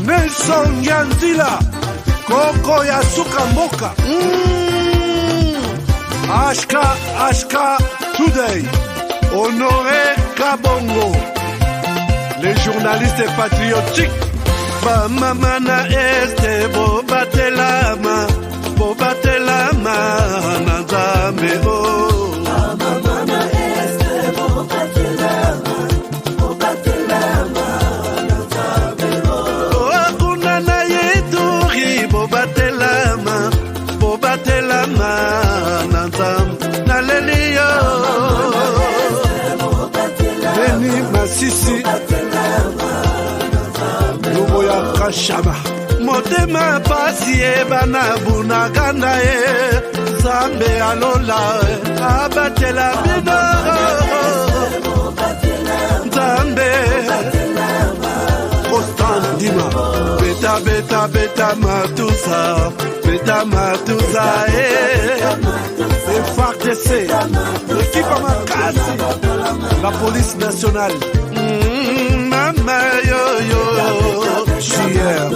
Nelson Yanzila, Koko ya Suka Mboka. Ashka Today, Honoré Kabongo, les journalistes patriotiques. Bamamana este bobatelama nazambe o. Bamamana este bobatelama nazambe o. Akuna na yeturi bobatelama nazambe naleliyo. Beni Masisi Lumo ya Kashama Motema pasi bana bunaganda Zambe alola abatela bino Zambe Constant Dima Beta matusa FARDC l'équipe à Makasi, la police nationale mama yoyo Chier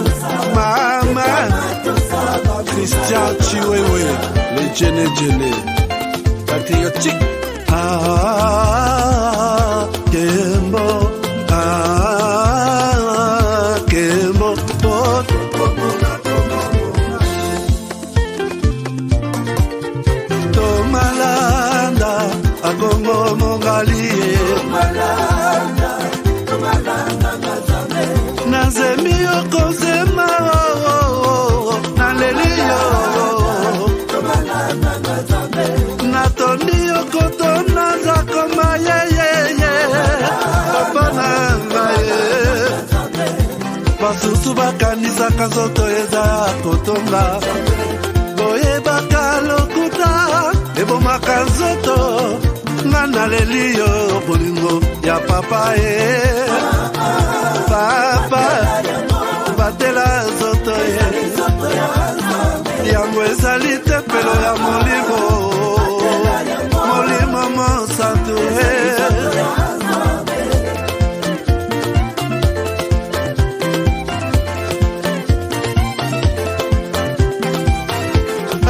mama Christian Chiwewe le Djene patriotique Kembo Kembo Tomalanda Akongo Mongali Nazemi Yokozema Naleli yo Natondi Yokotona Zakoma ye Papa Nangaye Basusu bakanisa kazoto eza kotonga Boye bakalokuta Ebo makazoto Nana leliyo bolingo ya papa Papa Batela zoto Yango ezali tepelo ya molimo Molimo monsanto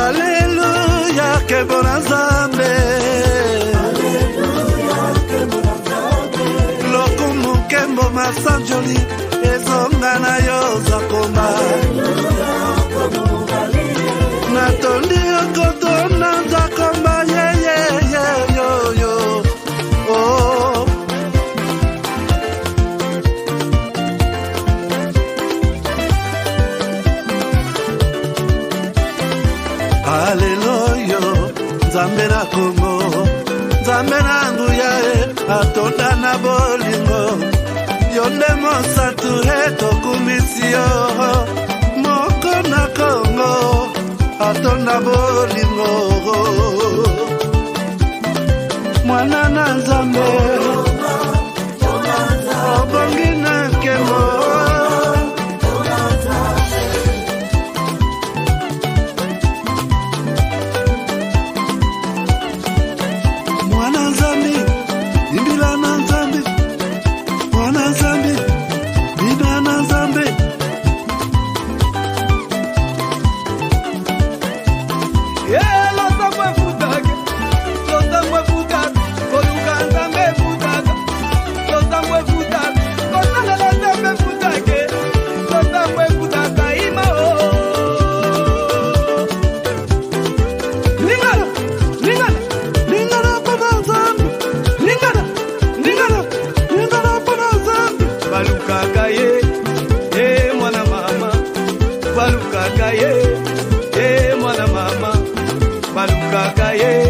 Alléluia que bon Nzambe Lokumu kembo masanjoli Ezonga na yo zakoma Natondi okotona zakoma ye yo oh Hallelujah Nzambe na Kongo Nzambe na nguya atonda na bolingo Yonde mosatu tokumisio Moko na Kongo atonda bolingo Mwana na Nzambe Obongi na kemo Mwana Nzambe Imbila na Nzambe Mwana Nzambe Bina na Nzambe Balukaka ye, mwana mama, balukaka ye.